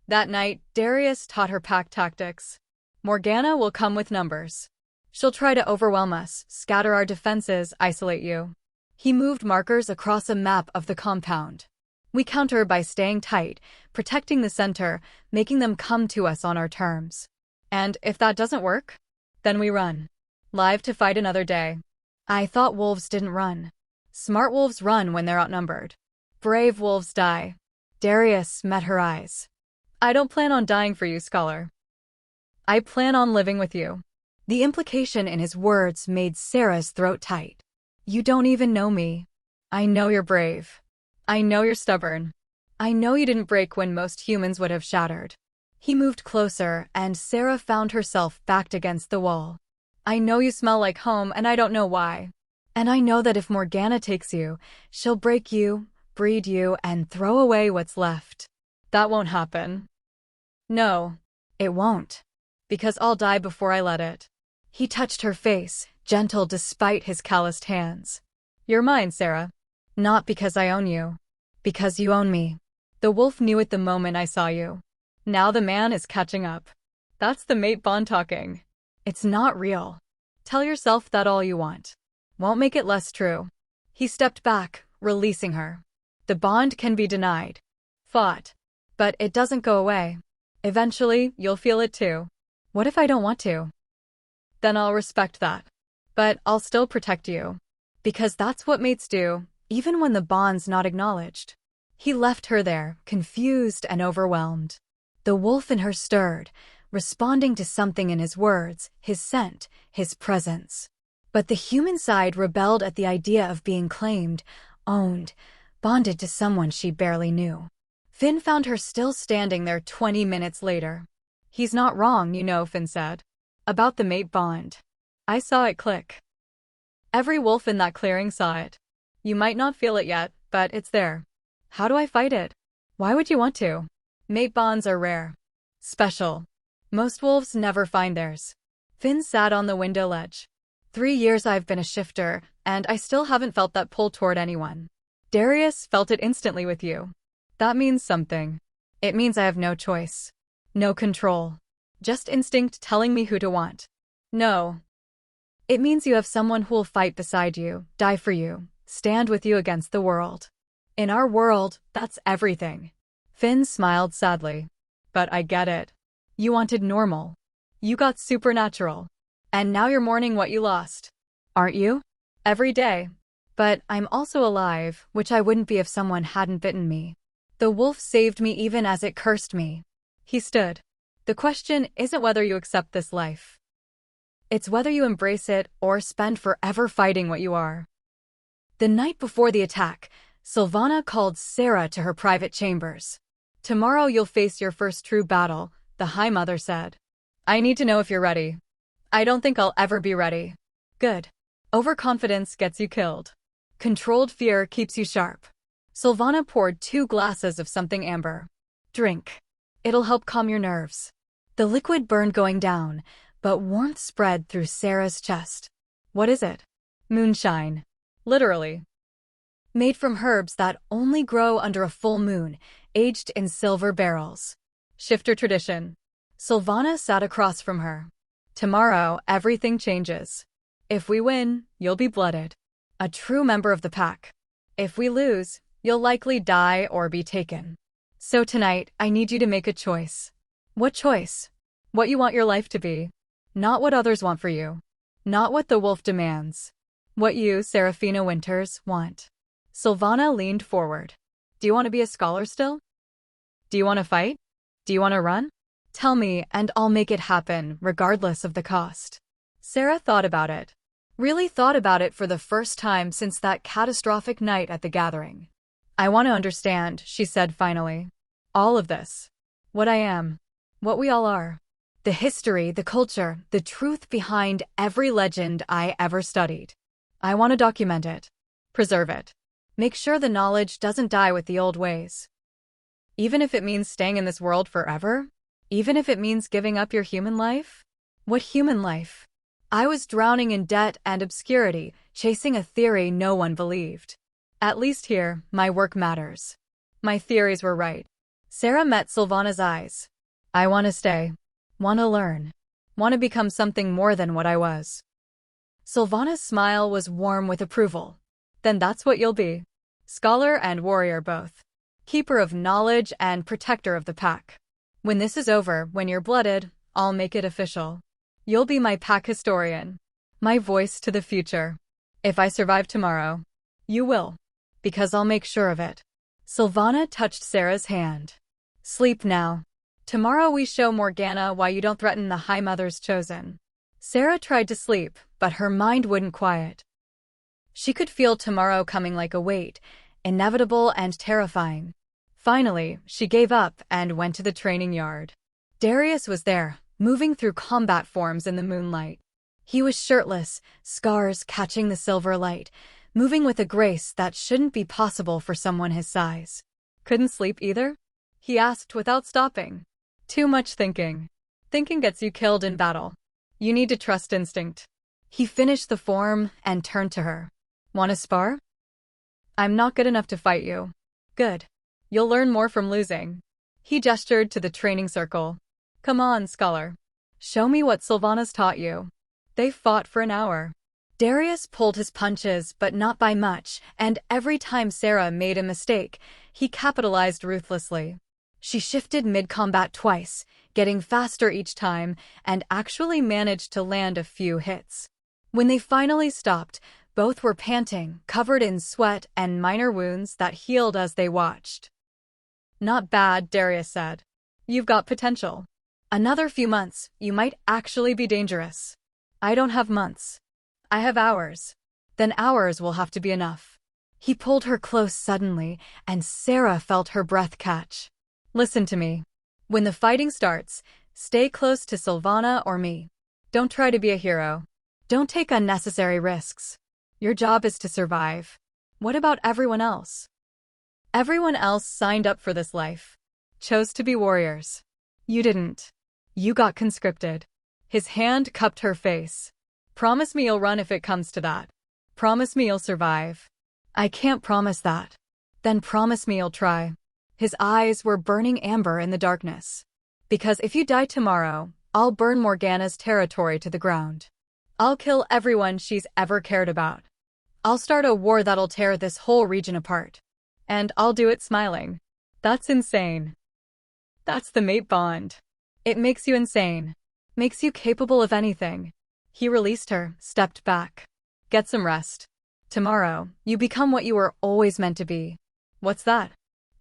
That night, Darius taught her pack tactics. Morgana will come with numbers. She'll try to overwhelm us, scatter our defenses, isolate you. He moved markers across a map of the compound. We counter by staying tight, protecting the center, making them come to us on our terms. And if that doesn't work, then we run. Live to fight another day. I thought wolves didn't run. Smart wolves run when they're outnumbered. Brave wolves die. Darius met her eyes. I don't plan on dying for you, scholar. I plan on living with you. The implication in his words made Sera's throat tight. You don't even know me. I know you're brave. I know you're stubborn. I know you didn't break when most humans would have shattered. He moved closer, and Sera found herself backed against the wall. I know you smell like home, and I don't know why. And I know that if Morgana takes you, she'll break you, breed you, and throw away what's left. That won't happen. No, it won't. Because I'll die before I let it. He touched her face, gentle despite his calloused hands. You're mine, Sera. Not because I own you. Because you own me. The wolf knew it the moment I saw you. Now the man is catching up. That's the mate bond talking. It's not real. Tell yourself that all you want. Won't make it less true. He stepped back, releasing her. The bond can be denied. Fought. But it doesn't go away. Eventually, you'll feel it too. What if I don't want to? Then I'll respect that. But I'll still protect you. Because that's what mates do, even when the bond's not acknowledged. He left her there, confused and overwhelmed. The wolf in her stirred, responding to something in his words, his scent, his presence. But the human side rebelled at the idea of being claimed, owned, bonded to someone she barely knew. Finn found her still standing there 20 minutes later. He's not wrong, you know, Finn said. About the mate bond. I saw it click. Every wolf in that clearing saw it. You might not feel it yet, but it's there. How do I fight it? Why would you want to? Mate bonds are rare. Special. Most wolves never find theirs. Finn sat on the window ledge. 3 years I've been a shifter, and I still haven't felt that pull toward anyone. Darius felt it instantly with you. That means something. It means I have no choice. No control. Just instinct telling me who to want. No. It means you have someone who'll fight beside you, die for you, stand with you against the world. In our world, that's everything. Finn smiled sadly. But I get it. You wanted normal. You got supernatural. And now you're mourning what you lost. Aren't you? Every day. But I'm also alive, which I wouldn't be if someone hadn't bitten me. The wolf saved me even as it cursed me. He stood. The question isn't whether you accept this life. It's whether you embrace it or spend forever fighting what you are. The night before the attack, Sylvana called Sera to her private chambers. Tomorrow you'll face your first true battle, the High Mother said. I need to know if you're ready. I don't think I'll ever be ready. Good. Overconfidence gets you killed. Controlled fear keeps you sharp. Sylvana poured 2 glasses of something amber. Drink. It'll help calm your nerves. The liquid burned going down, but warmth spread through Sera's chest. What is it? Moonshine. Literally. Made from herbs that only grow under a full moon, aged in silver barrels. Shifter tradition. Sylvana sat across from her. Tomorrow, everything changes. If we win, you'll be blooded. A true member of the pack. If we lose, you'll likely die or be taken. So tonight, I need you to make a choice. What choice? What you want your life to be. Not what others want for you. Not what the wolf demands. What you, Sera Winters, want. Sylvana leaned forward. Do you want to be a scholar still? Do you want to fight? Do you want to run? Tell me, and I'll make it happen, regardless of the cost. Sera thought about it. Really thought about it for the first time since that catastrophic night at the gathering. I want to understand, she said finally. All of this. What I am. What we all are. The history, the culture, the truth behind every legend I ever studied. I want to document it. Preserve it. Make sure the knowledge doesn't die with the old ways. Even if it means staying in this world forever? Even if it means giving up your human life? What human life? I was drowning in debt and obscurity, chasing a theory no one believed. At least here, my work matters. My theories were right. Sera met Sylvana's eyes. I want to stay. Want to learn. Want to become something more than what I was. Sylvana's smile was warm with approval. Then that's what you'll be. Scholar and warrior both. Keeper of knowledge and protector of the pack. When this is over, when you're blooded, I'll make it official. You'll be my pack historian. My voice to the future. If I survive tomorrow, you will. Because I'll make sure of it. Sylvana touched Sera's hand. Sleep now. Tomorrow we show Morgana why you don't threaten the High Mother's chosen. Sera tried to sleep, but her mind wouldn't quiet. She could feel tomorrow coming like a weight, inevitable and terrifying. Finally, she gave up and went to the training yard. Darius was there, moving through combat forms in the moonlight. He was shirtless, scars catching the silver light, moving with a grace that shouldn't be possible for someone his size. Couldn't sleep either? He asked without stopping. Too much thinking. Thinking gets you killed in battle. You need to trust instinct. He finished the form and turned to her. Want to spar? I'm not good enough to fight you. Good. You'll learn more from losing. He gestured to the training circle. Come on, scholar. Show me what Sylvanas taught you. They fought for an hour. Darius pulled his punches, but not by much, and every time Sera made a mistake, he capitalized ruthlessly. She shifted mid-combat twice, getting faster each time, and actually managed to land a few hits. When they finally stopped, both were panting, covered in sweat and minor wounds that healed as they watched. Not bad, Darius said. You've got potential. Another few months, you might actually be dangerous. I don't have months. I have hours. Then hours will have to be enough. He pulled her close suddenly, and Sera felt her breath catch. Listen to me. When the fighting starts, stay close to Sylvana or me. Don't try to be a hero. Don't take unnecessary risks. Your job is to survive. What about everyone else? Everyone else signed up for this life. Chose to be warriors. You didn't. You got conscripted. His hand cupped her face. Promise me you'll run if it comes to that. Promise me you'll survive. I can't promise that. Then promise me you'll try. His eyes were burning amber in the darkness. Because if you die tomorrow, I'll burn Morgana's territory to the ground. I'll kill everyone she's ever cared about. I'll start a war that'll tear this whole region apart. And I'll do it smiling. That's insane. That's the mate bond. It makes you insane. Makes you capable of anything. He released her, stepped back. Get some rest. Tomorrow, you become what you were always meant to be. What's that?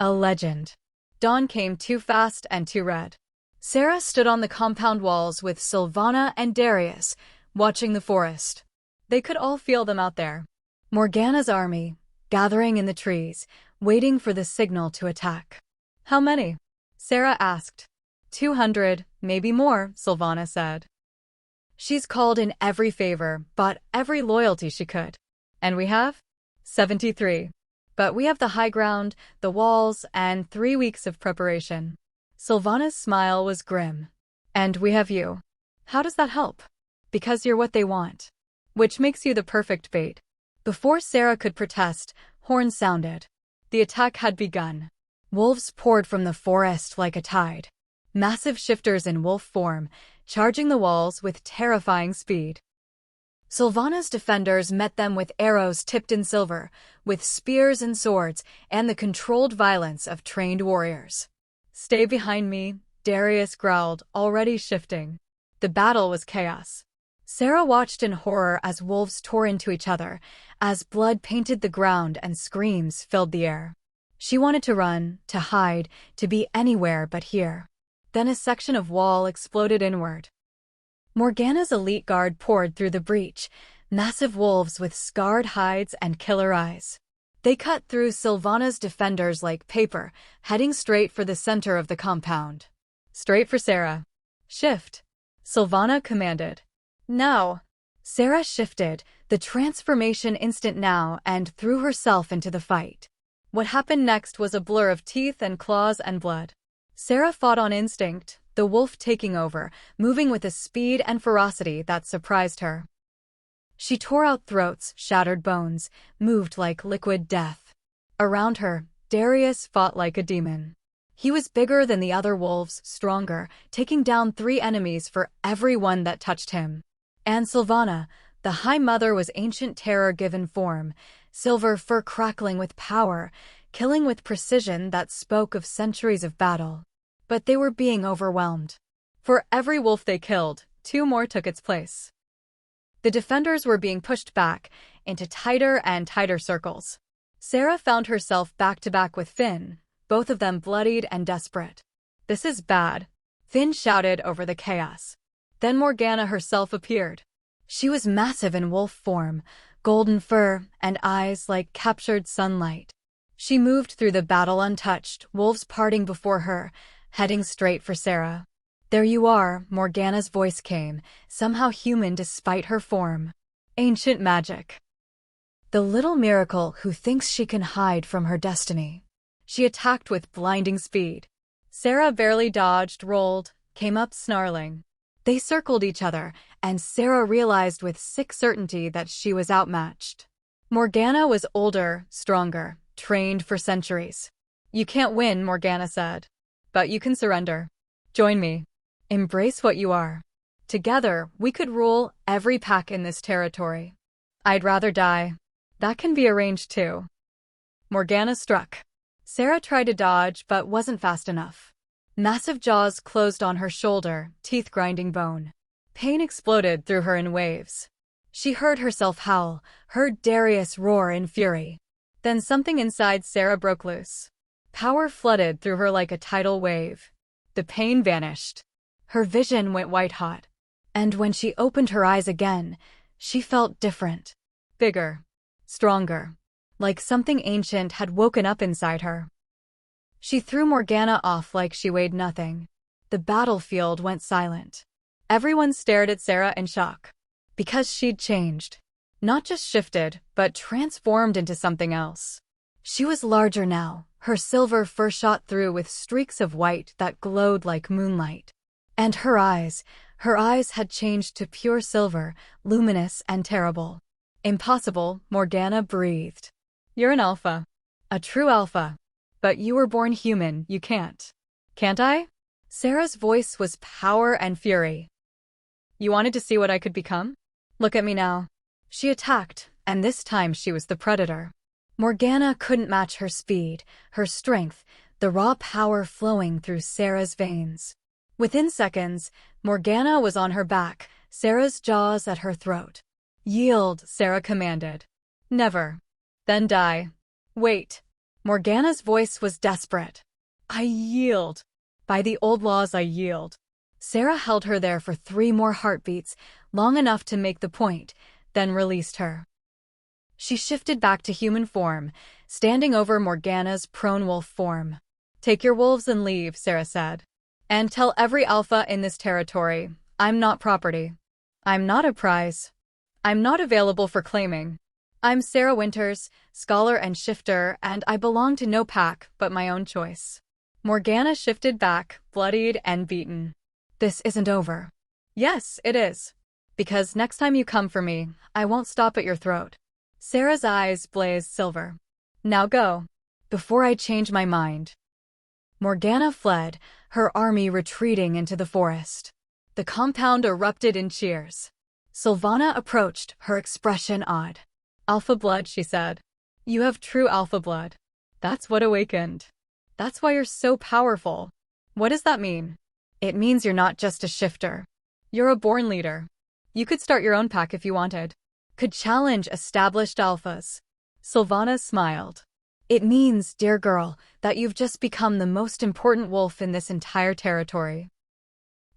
A legend. Dawn came too fast and too red. Sera stood on the compound walls with Sylvana and Darius, watching the forest. They could all feel them out there. Morgana's army, gathering in the trees, waiting for the signal to attack. How many? Sera asked. 200, maybe more, Sylvana said. She's called in every favor, bought every loyalty she could. And we have? 73. But we have the high ground, the walls, and 3 weeks of preparation. Sylvana's smile was grim. And we have you. How does that help? Because you're what they want. Which makes you the perfect bait. Before Sera could protest, horns sounded. The attack had begun. Wolves poured from the forest like a tide. Massive shifters in wolf form, charging the walls with terrifying speed. Sylvana's defenders met them with arrows tipped in silver, with spears and swords, and the controlled violence of trained warriors. Stay behind me, Darius growled, already shifting. The battle was chaos. Sera watched in horror as wolves tore into each other, as blood painted the ground and screams filled the air. She wanted to run, to hide, to be anywhere but here. Then a section of wall exploded inward. Morgana's elite guard poured through the breach, massive wolves with scarred hides and killer eyes. They cut through Sylvana's defenders like paper, heading straight for the center of the compound. Straight for Sera. Shift. Sylvana commanded. Now. Sera shifted, the transformation instant now, and threw herself into the fight. What happened next was a blur of teeth and claws and blood. Sera fought on instinct, the wolf taking over, moving with a speed and ferocity that surprised her. She tore out throats, shattered bones, moved like liquid death. Around her, Darius fought like a demon. He was bigger than the other wolves, stronger, taking down 3 enemies for every one that touched him. And Sylvana, the High Mother, was ancient terror given form, silver fur crackling with power, killing with precision that spoke of centuries of battle. But they were being overwhelmed. For every wolf they killed, 2 more took its place. The defenders were being pushed back, into tighter and tighter circles. Sera found herself back-to-back with Finn, both of them bloodied and desperate. This is bad, Finn shouted over the chaos. Then Morgana herself appeared. She was massive in wolf form, golden fur, and eyes like captured sunlight. She moved through the battle untouched, wolves parting before her, heading straight for Sera. "There you are," Morgana's voice came, somehow human despite her form. "Ancient magic. The little miracle who thinks she can hide from her destiny." She attacked with blinding speed. Sera barely dodged, rolled, came up snarling. They circled each other, and Sera realized with sick certainty that she was outmatched. Morgana was older, stronger, trained for centuries. "You can't win," Morgana said. "But you can surrender. Join me. Embrace what you are. Together, we could rule every pack in this territory." "I'd rather die." "That can be arranged too." Morgana struck. Sera tried to dodge but wasn't fast enough. Massive jaws closed on her shoulder, teeth grinding bone. Pain exploded through her in waves. She heard herself howl, heard Darius roar in fury. Then something inside Sera broke loose. Power flooded through her like a tidal wave. The pain vanished. Her vision went white-hot. And when she opened her eyes again, she felt different. Bigger. Stronger. Like something ancient had woken up inside her. She threw Morgana off like she weighed nothing. The battlefield went silent. Everyone stared at Sera in shock. Because she'd changed. Not just shifted, but transformed into something else. She was larger now, her silver fur shot through with streaks of white that glowed like moonlight. And her eyes had changed to pure silver, luminous and terrible. "Impossible," Morgana breathed. "You're an alpha. A true alpha. But you were born human, you can't." "Can't I?" Sera's voice was power and fury. "You wanted to see what I could become? Look at me now." She attacked, and this time she was the predator. Morgana couldn't match her speed, her strength, the raw power flowing through Sera's veins. Within seconds, Morgana was on her back, Sera's jaws at her throat. "Yield," Sera commanded. "Never." "Then die." "Wait." Morgana's voice was desperate. "I yield. By the old laws, I yield." Sera held her there for 3 more heartbeats, long enough to make the point, then released her. She shifted back to human form, standing over Morgana's prone wolf form. "Take your wolves and leave," Sera said. "And tell every alpha in this territory, I'm not property. I'm not a prize. I'm not available for claiming. I'm Sera Winters, scholar and shifter, and I belong to no pack but my own choice." Morgana shifted back, bloodied and beaten. "This isn't over." "Yes, it is. Because next time you come for me, I won't stop at your throat." Sera's eyes blazed silver. "Now go. Before I change my mind." Morgana fled, her army retreating into the forest. The compound erupted in cheers. Sylvana approached, her expression odd. "Alpha blood," she said. "You have true alpha blood. That's what awakened. That's why you're so powerful." "What does that mean?" "It means you're not just a shifter. You're a born leader. You could start your own pack if you wanted. Could challenge established alphas." Sylvana smiled. "It means, dear girl, that you've just become the most important wolf in this entire territory."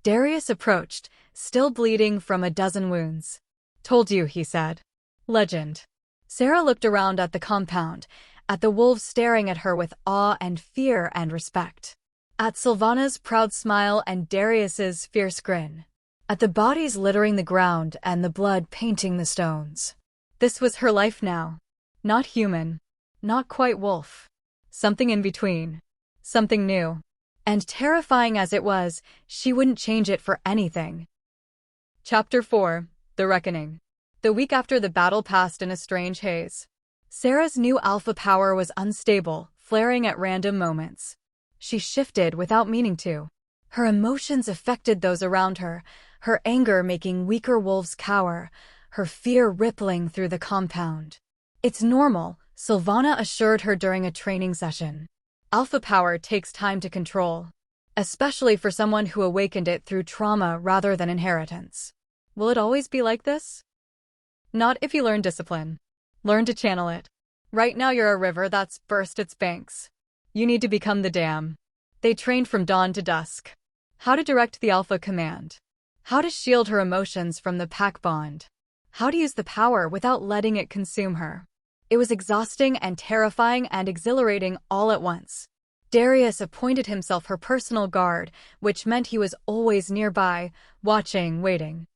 Darius approached, still bleeding from a dozen wounds. "Told you," he said. "Legend." Sera looked around at the compound, at the wolves staring at her with awe and fear and respect. At Sylvana's proud smile and Darius's fierce grin. At the bodies littering the ground and the blood painting the stones. This was her life now. Not human. Not quite wolf. Something in between. Something new. And terrifying as it was, she wouldn't change it for anything. Chapter 4. The Reckoning. The week after the battle passed in a strange haze. Sera's new alpha power was unstable, flaring at random moments. She shifted without meaning to. Her emotions affected those around her, her anger making weaker wolves cower, her fear rippling through the compound. "It's normal," Sylvana assured her during a training session. "Alpha power takes time to control. Especially for someone who awakened it through trauma rather than inheritance." "Will it always be like this?" "Not if you learn discipline. Learn to channel it. Right now you're a river that's burst its banks. You need to become the dam." They trained from dawn to dusk. How to direct the alpha command. How to shield her emotions from the pack bond. How to use the power without letting it consume her. It was exhausting and terrifying and exhilarating all at once. Darius appointed himself her personal guard, which meant he was always nearby, watching, waiting.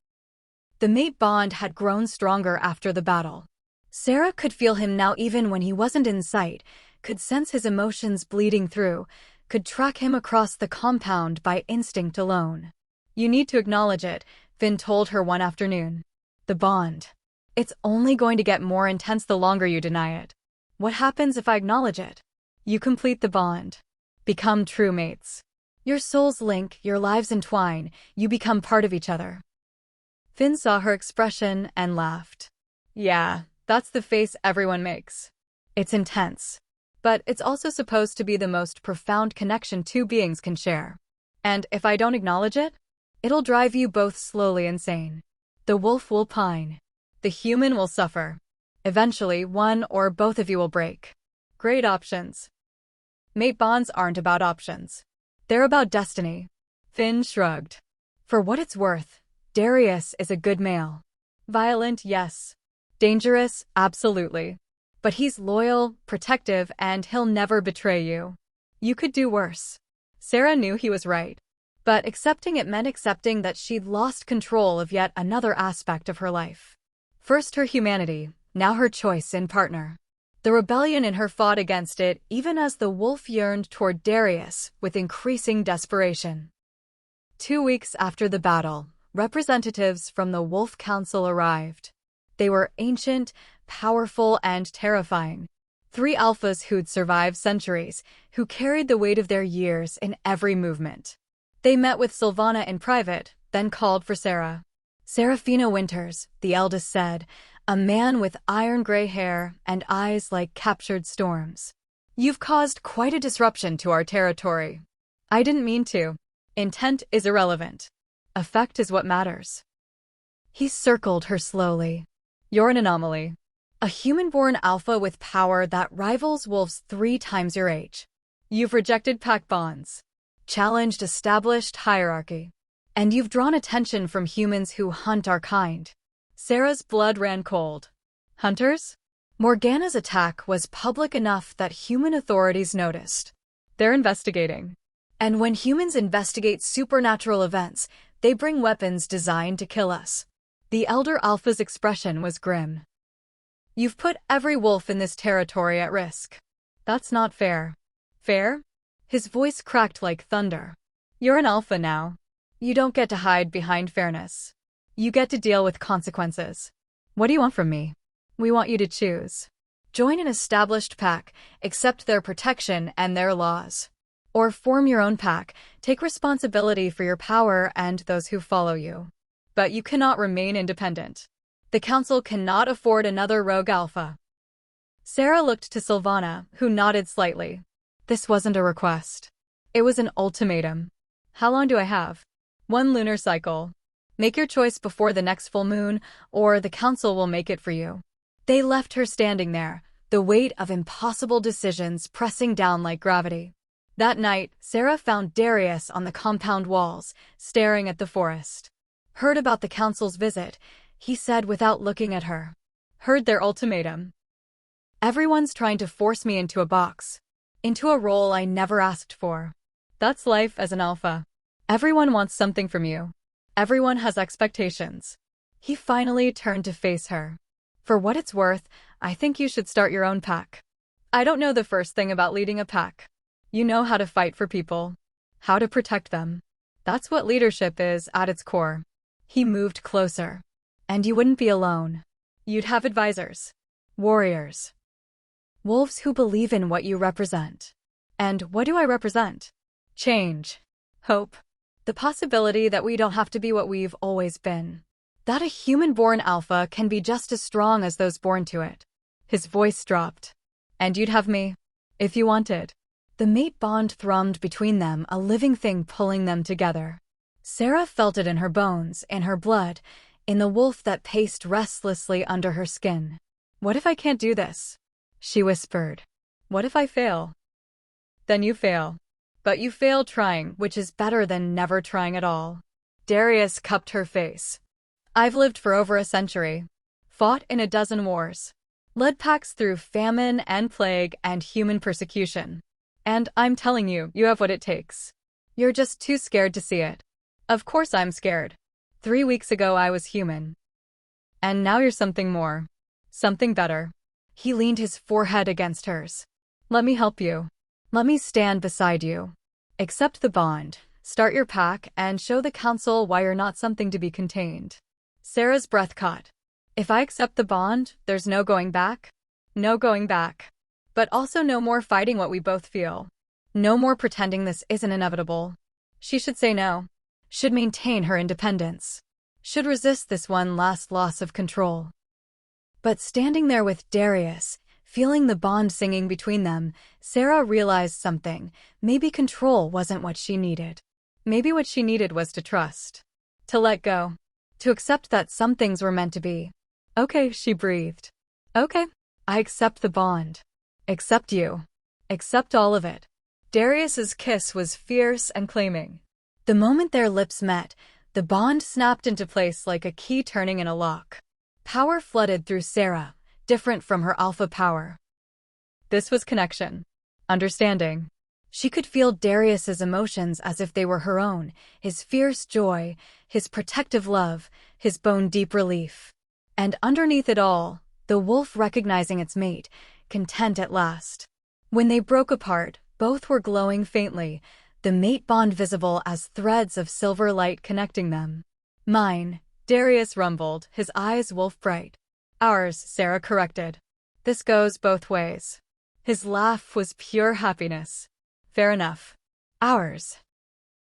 The mate bond had grown stronger after the battle. Sera could feel him now even when he wasn't in sight, could sense his emotions bleeding through, could track him across the compound by instinct alone. You need to acknowledge it, Finn told her one afternoon. The bond. It's only going to get more intense the longer you deny it. What happens if I acknowledge it? You complete the bond. Become true mates. Your souls link, your lives entwine, you become part of each other. Finn saw her expression and laughed. Yeah, that's the face everyone makes. It's intense. But it's also supposed to be the most profound connection two beings can share. And if I don't acknowledge it, it'll drive you both slowly insane. The wolf will pine. The human will suffer. Eventually, one or both of you will break. Great options. Mate bonds aren't about options. They're about destiny. Finn shrugged. For what it's worth, Darius is a good male. Violent, yes. Dangerous, absolutely. But he's loyal, protective, and he'll never betray you. You could do worse. Sera knew he was right. But accepting it meant accepting that she'd lost control of yet another aspect of her life. First her humanity, now her choice in partner. The rebellion in her fought against it even as the wolf yearned toward Darius with increasing desperation. 2 weeks after the battle, representatives from the Wolf Council arrived. They were ancient, powerful, and terrifying. 3 alphas who'd survived centuries, who carried the weight of their years in every movement. They met with Sylvana in private, then called for Sera. Sera Winters, the eldest said, a man with iron-gray hair and eyes like captured storms. You've caused quite a disruption to our territory. I didn't mean to. Intent is irrelevant. Effect is what matters. He circled her slowly. You're an anomaly. A human-born alpha with power that rivals wolves 3 times your age. You've rejected pack bonds. Challenged established hierarchy. And you've drawn attention from humans who hunt our kind. Sera's blood ran cold. Hunters? Morgana's attack was public enough that human authorities noticed. They're investigating. And when humans investigate supernatural events, they bring weapons designed to kill us. The Elder Alpha's expression was grim. You've put every wolf in this territory at risk. That's not fair. Fair? His voice cracked like thunder. You're an alpha now. You don't get to hide behind fairness. You get to deal with consequences. What do you want from me? We want you to choose. Join an established pack, accept their protection and their laws. Or form your own pack, take responsibility for your power and those who follow you. But you cannot remain independent. The council cannot afford another rogue alpha. Sera looked to Sylvana, who nodded slightly. This wasn't a request. It was an ultimatum. How long do I have? 1 lunar cycle. Make your choice before the next full moon, or the council will make it for you. They left her standing there, the weight of impossible decisions pressing down like gravity. That night, Sera found Darius on the compound walls, staring at the forest. Heard about the council's visit, he said without looking at her. Heard their ultimatum. Everyone's trying to force me into a box. Into a role I never asked for. That's life as an alpha. Everyone wants something from you. Everyone has expectations. He finally turned to face her. For what it's worth, I think you should start your own pack. I don't know the first thing about leading a pack. You know how to fight for people. How to protect them. That's what leadership is at its core. He moved closer. And you wouldn't be alone. You'd have advisors. Warriors. Wolves who believe in what you represent. And what do I represent? Change. Hope. The possibility that we don't have to be what we've always been. That a human-born alpha can be just as strong as those born to it. His voice dropped. And you'd have me, if you wanted. The mate bond thrummed between them, a living thing pulling them together. Sera felt it in her bones, in her blood, in the wolf that paced restlessly under her skin. What if I can't do this? She whispered. What if I fail? Then you fail. But you fail trying, which is better than never trying at all. Darius cupped her face. I've lived for over a century. Fought in a dozen wars. Led packs through famine and plague and human persecution. And I'm telling you, you have what it takes. You're just too scared to see it. Of course I'm scared. 3 weeks ago I was human. And now you're something more. Something better. He leaned his forehead against hers. Let me help you. Let me stand beside you. Accept the bond, start your pack, and show the council why you're not something to be contained. Sera's breath caught. If I accept the bond, there's no going back? No going back. But also no more fighting what we both feel. No more pretending this isn't inevitable. She should say no. Should maintain her independence. Should resist this one last loss of control. But standing there with Darius, feeling the bond singing between them, Sera realized something. Maybe control wasn't what she needed. Maybe what she needed was to trust. To let go. To accept that some things were meant to be. Okay, she breathed. Okay, I accept the bond. Accept you. Accept all of it. Darius's kiss was fierce and claiming. The moment their lips met, the bond snapped into place like a key turning in a lock. Power flooded through Sera, different from her alpha power. This was connection. Understanding. She could feel Darius's emotions as if they were her own, his fierce joy, his protective love, his bone-deep relief. And underneath it all, the wolf recognizing its mate, content at last. When they broke apart, both were glowing faintly, the mate bond visible as threads of silver light connecting them. Mine, Darius rumbled, his eyes wolf-bright. Ours, Sera corrected. This goes both ways. His laugh was pure happiness. Fair enough. Ours.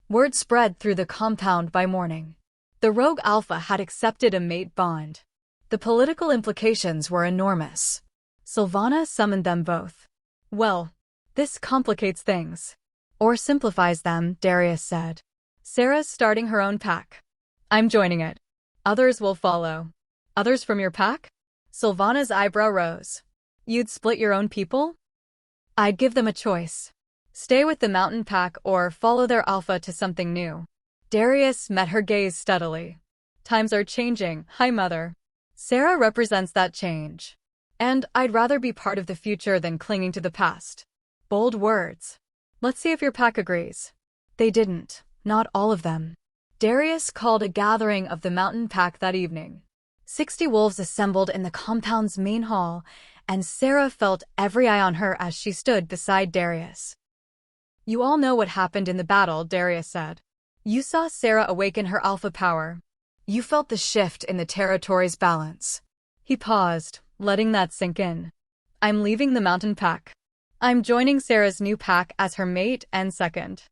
Word spread through the compound by morning. The rogue alpha had accepted a mate bond. The political implications were enormous. Sylvana summoned them both. Well, this complicates things. Or simplifies them, Darius said. Sera's starting her own pack. I'm joining it. Others will follow. Others from your pack? Sylvana's eyebrow rose. You'd split your own people? I'd give them a choice. Stay with the mountain pack or follow their alpha to something new. Darius met her gaze steadily. Times are changing, hi mother. Sera represents that change. And I'd rather be part of the future than clinging to the past. Bold words. Let's see if your pack agrees. They didn't, not all of them. Darius called a gathering of the mountain pack that evening. 60 wolves assembled in the compound's main hall, and Sera felt every eye on her as she stood beside Darius. You all know what happened in the battle, Darius said. You saw Sera awaken her alpha power. You felt the shift in the territory's balance. He paused, letting that sink in. I'm leaving the mountain pack. I'm joining Sera's new pack as her mate and second.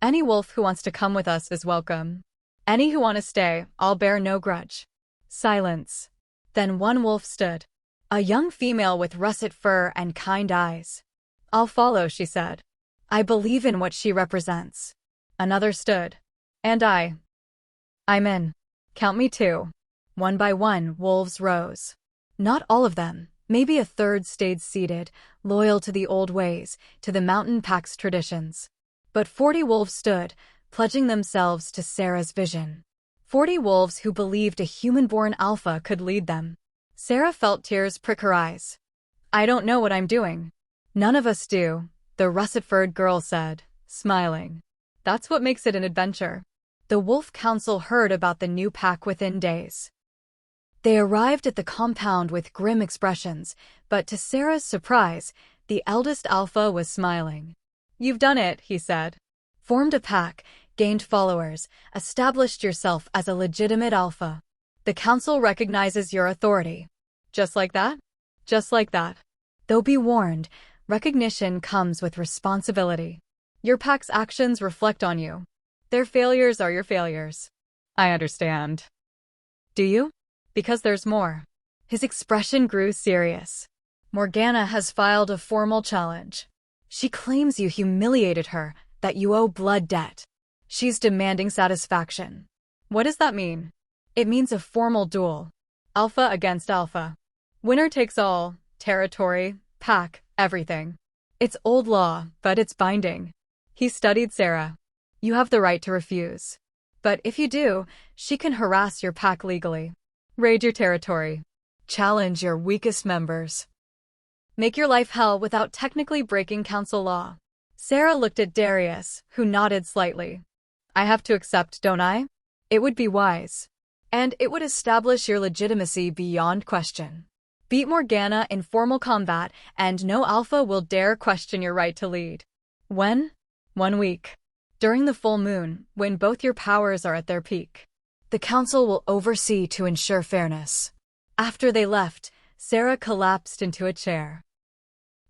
Any wolf who wants to come with us is welcome. Any who want to stay, I'll bear no grudge. Silence. Then one wolf stood. A young female with russet fur and kind eyes. I'll follow, she said. I believe in what she represents. Another stood. And I'm in. Count me too. One by one, wolves rose. Not all of them. Maybe a third stayed seated, loyal to the old ways, to the mountain pack's traditions. But 40 wolves stood, pledging themselves to Sera's vision. 40 wolves who believed a human-born alpha could lead them. Sera felt tears prick her eyes. I don't know what I'm doing. None of us do, the russet-furred girl said, smiling. That's what makes it an adventure. The Wolf Council heard about the new pack within days. They arrived at the compound with grim expressions, but to Sera's surprise, the eldest alpha was smiling. You've done it, he said. Formed a pack, gained followers, established yourself as a legitimate alpha. The council recognizes your authority. Just like that? Just like that. Though be warned, recognition comes with responsibility. Your pack's actions reflect on you. Their failures are your failures. I understand. Do you? Because there's more. His expression grew serious. Morgana has filed a formal challenge. She claims you humiliated her, that you owe blood debt. She's demanding satisfaction. What does that mean? It means a formal duel. Alpha against alpha. Winner takes all, territory, pack, everything. It's old law, but it's binding. He studied Sera. You have the right to refuse. But if you do, she can harass your pack legally. Raid your territory. Challenge your weakest members. Make your life hell without technically breaking council law. Sera looked at Darius, who nodded slightly. I have to accept, don't I? It would be wise. And it would establish your legitimacy beyond question. Beat Morgana in formal combat, and no alpha will dare question your right to lead. When? 1 week. During the full moon, when both your powers are at their peak. The council will oversee to ensure fairness. After they left, Sera collapsed into a chair.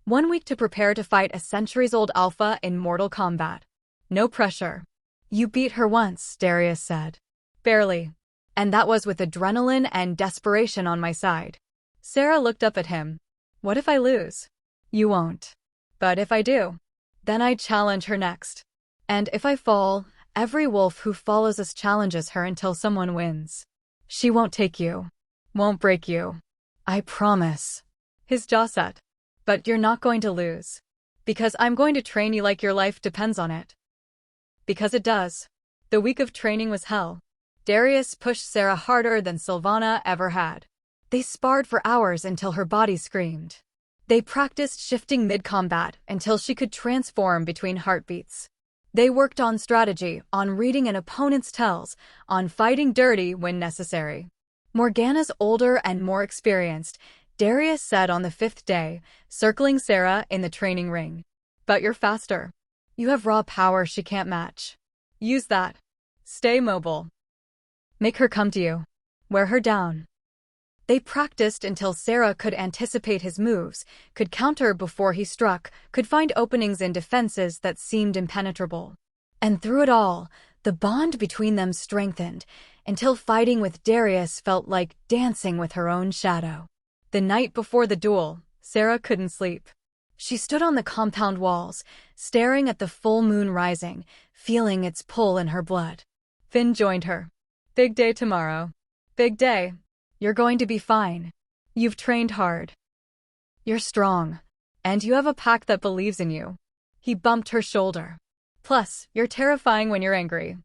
1 week to prepare to fight a centuries-old alpha in mortal combat. No pressure. You beat her once, Darius said. Barely. And that was with adrenaline and desperation on my side. Sera looked up at him. What if I lose? You won't. But if I do, then I challenge her next. And if I fall, every wolf who follows us challenges her until someone wins. She won't take you. Won't break you. I promise. His jaw set. But you're not going to lose. Because I'm going to train you like your life depends on it. Because it does. The week of training was hell. Darius pushed Sera harder than Sylvana ever had. They sparred for hours until her body screamed. They practiced shifting mid-combat until she could transform between heartbeats. They worked on strategy, on reading an opponent's tells, on fighting dirty when necessary. Morgana's older and more experienced, Darius said on the 5th day, circling Sera in the training ring. But you're faster. You have raw power she can't match. Use that. Stay mobile. Make her come to you. Wear her down. They practiced until Sera could anticipate his moves, could counter before he struck, could find openings in defenses that seemed impenetrable. And through it all, the bond between them strengthened, until fighting with Darius felt like dancing with her own shadow. The night before the duel, Sera couldn't sleep. She stood on the compound walls, staring at the full moon rising, feeling its pull in her blood. Finn joined her. Big day tomorrow. Big day. You're going to be fine. You've trained hard. You're strong. And you have a pack that believes in you. He bumped her shoulder. Plus, you're terrifying when you're angry.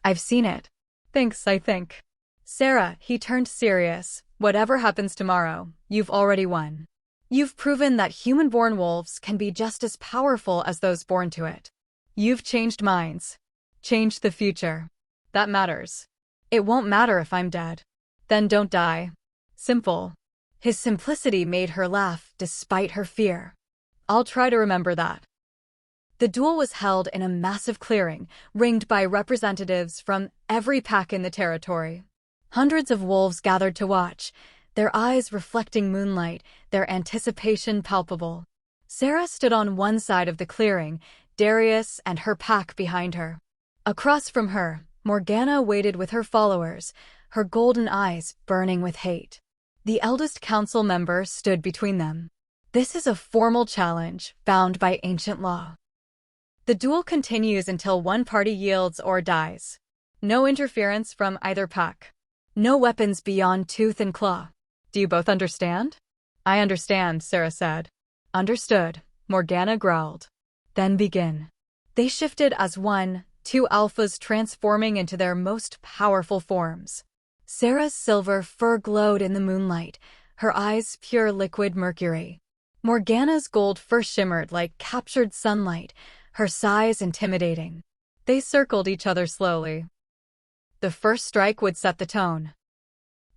I've seen it. Thanks, I think. Sera, he turned serious. Whatever happens tomorrow, you've already won. You've proven that human-born wolves can be just as powerful as those born to it. You've changed minds. Changed the future. That matters. It won't matter if I'm dead. Then don't die. Simple. His simplicity made her laugh despite her fear. I'll try to remember that. The duel was held in a massive clearing, ringed by representatives from every pack in the territory. Hundreds of wolves gathered to watch, their eyes reflecting moonlight, their anticipation palpable. Sera stood on one side of the clearing, Darius and her pack behind her. Across from her, Morgana waited with her followers, her golden eyes burning with hate. The eldest council member stood between them. This is a formal challenge, bound by ancient law. The duel continues until one party yields or dies. No interference from either pack. No weapons beyond tooth and claw. Do you both understand? I understand, Sera said. Understood, Morgana growled. Then begin. They shifted as one, 2 alphas transforming into their most powerful forms. Sera's silver fur glowed in the moonlight, her eyes pure liquid mercury. Morgana's gold fur shimmered like captured sunlight, her size intimidating. They circled each other slowly. The first strike would set the tone.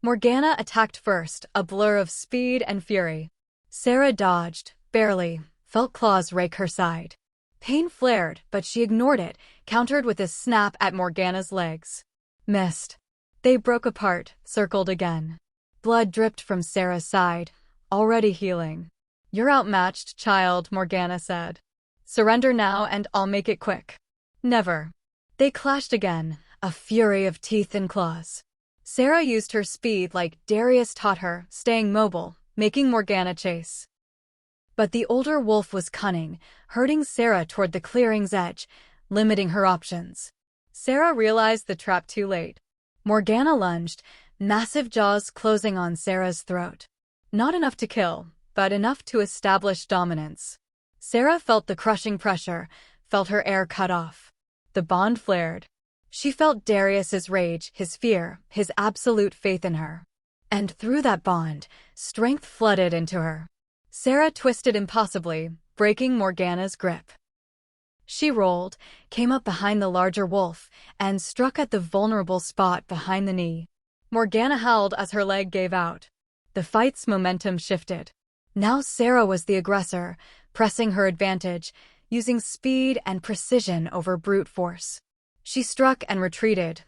Morgana attacked first, a blur of speed and fury. Sera dodged, barely, felt claws rake her side. Pain flared, but she ignored it, countered with a snap at Morgana's legs. Missed. They broke apart, circled again. Blood dripped from Sera's side, already healing. You're outmatched, child, Morgana said. Surrender now and I'll make it quick. Never. They clashed again, a fury of teeth and claws. Sera used her speed like Darius taught her, staying mobile, making Morgana chase. But the older wolf was cunning, herding Sera toward the clearing's edge, limiting her options. Sera realized the trap too late. Morgana lunged, massive jaws closing on Sera's throat. Not enough to kill, but enough to establish dominance. Sera felt the crushing pressure, felt her air cut off. The bond flared. She felt Darius's rage, his fear, his absolute faith in her. And through that bond, strength flooded into her. Sera twisted impossibly, breaking Morgana's grip. She rolled, came up behind the larger wolf, and struck at the vulnerable spot behind the knee. Morgana howled as her leg gave out. The fight's momentum shifted. Now Sera was the aggressor, pressing her advantage, using speed and precision over brute force. She struck and retreated,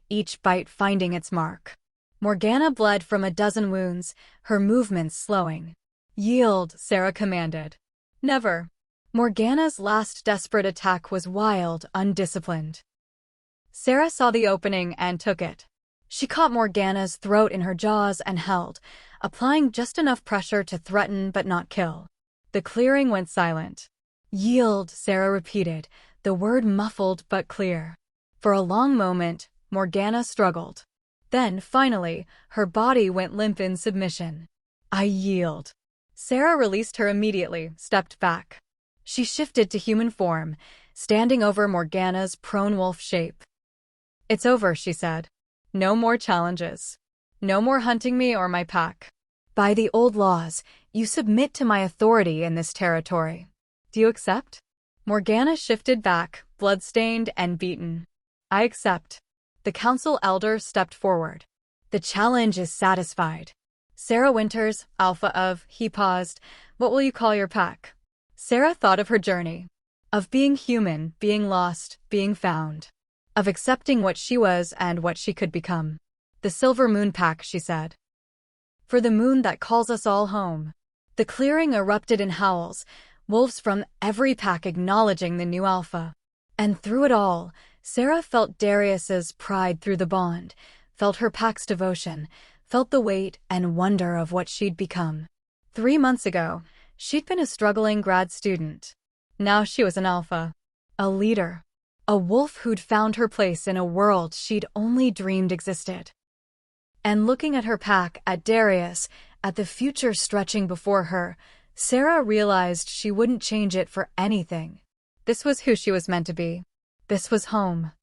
each bite finding its mark. Morgana bled from a dozen wounds, her movements slowing. "Yield," Sera commanded. "Never." Morgana's last desperate attack was wild, undisciplined. Sera saw the opening and took it. She caught Morgana's throat in her jaws and held, applying just enough pressure to threaten but not kill. The clearing went silent. "Yield," Sera repeated, the word muffled but clear. For a long moment, Morgana struggled. Then, finally, her body went limp in submission. "I yield." Sera released her immediately, stepped back. She shifted to human form, standing over Morgana's prone wolf shape. "It's over," she said. "No more challenges. No more hunting me or my pack. By the old laws, you submit to my authority in this territory. Do you accept?" Morgana shifted back, blood-stained and beaten. "I accept." The council elder stepped forward. "The challenge is satisfied. Sera Winters, alpha of," he paused, "what will you call your pack?" Sera thought of her journey. Of being human, being lost, being found. Of accepting what she was and what she could become. "The Silver Moon Pack," she said. "For the moon that calls us all home." The clearing erupted in howls, wolves from every pack acknowledging the new alpha. And through it all, Sera felt Darius's pride through the bond, felt her pack's devotion, felt the weight and wonder of what she'd become. 3 months ago, she'd been a struggling grad student. Now she was an alpha. A leader. A wolf who'd found her place in a world she'd only dreamed existed. And looking at her pack, at Darius, at the future stretching before her, Sera realized she wouldn't change it for anything. This was who she was meant to be. This was home.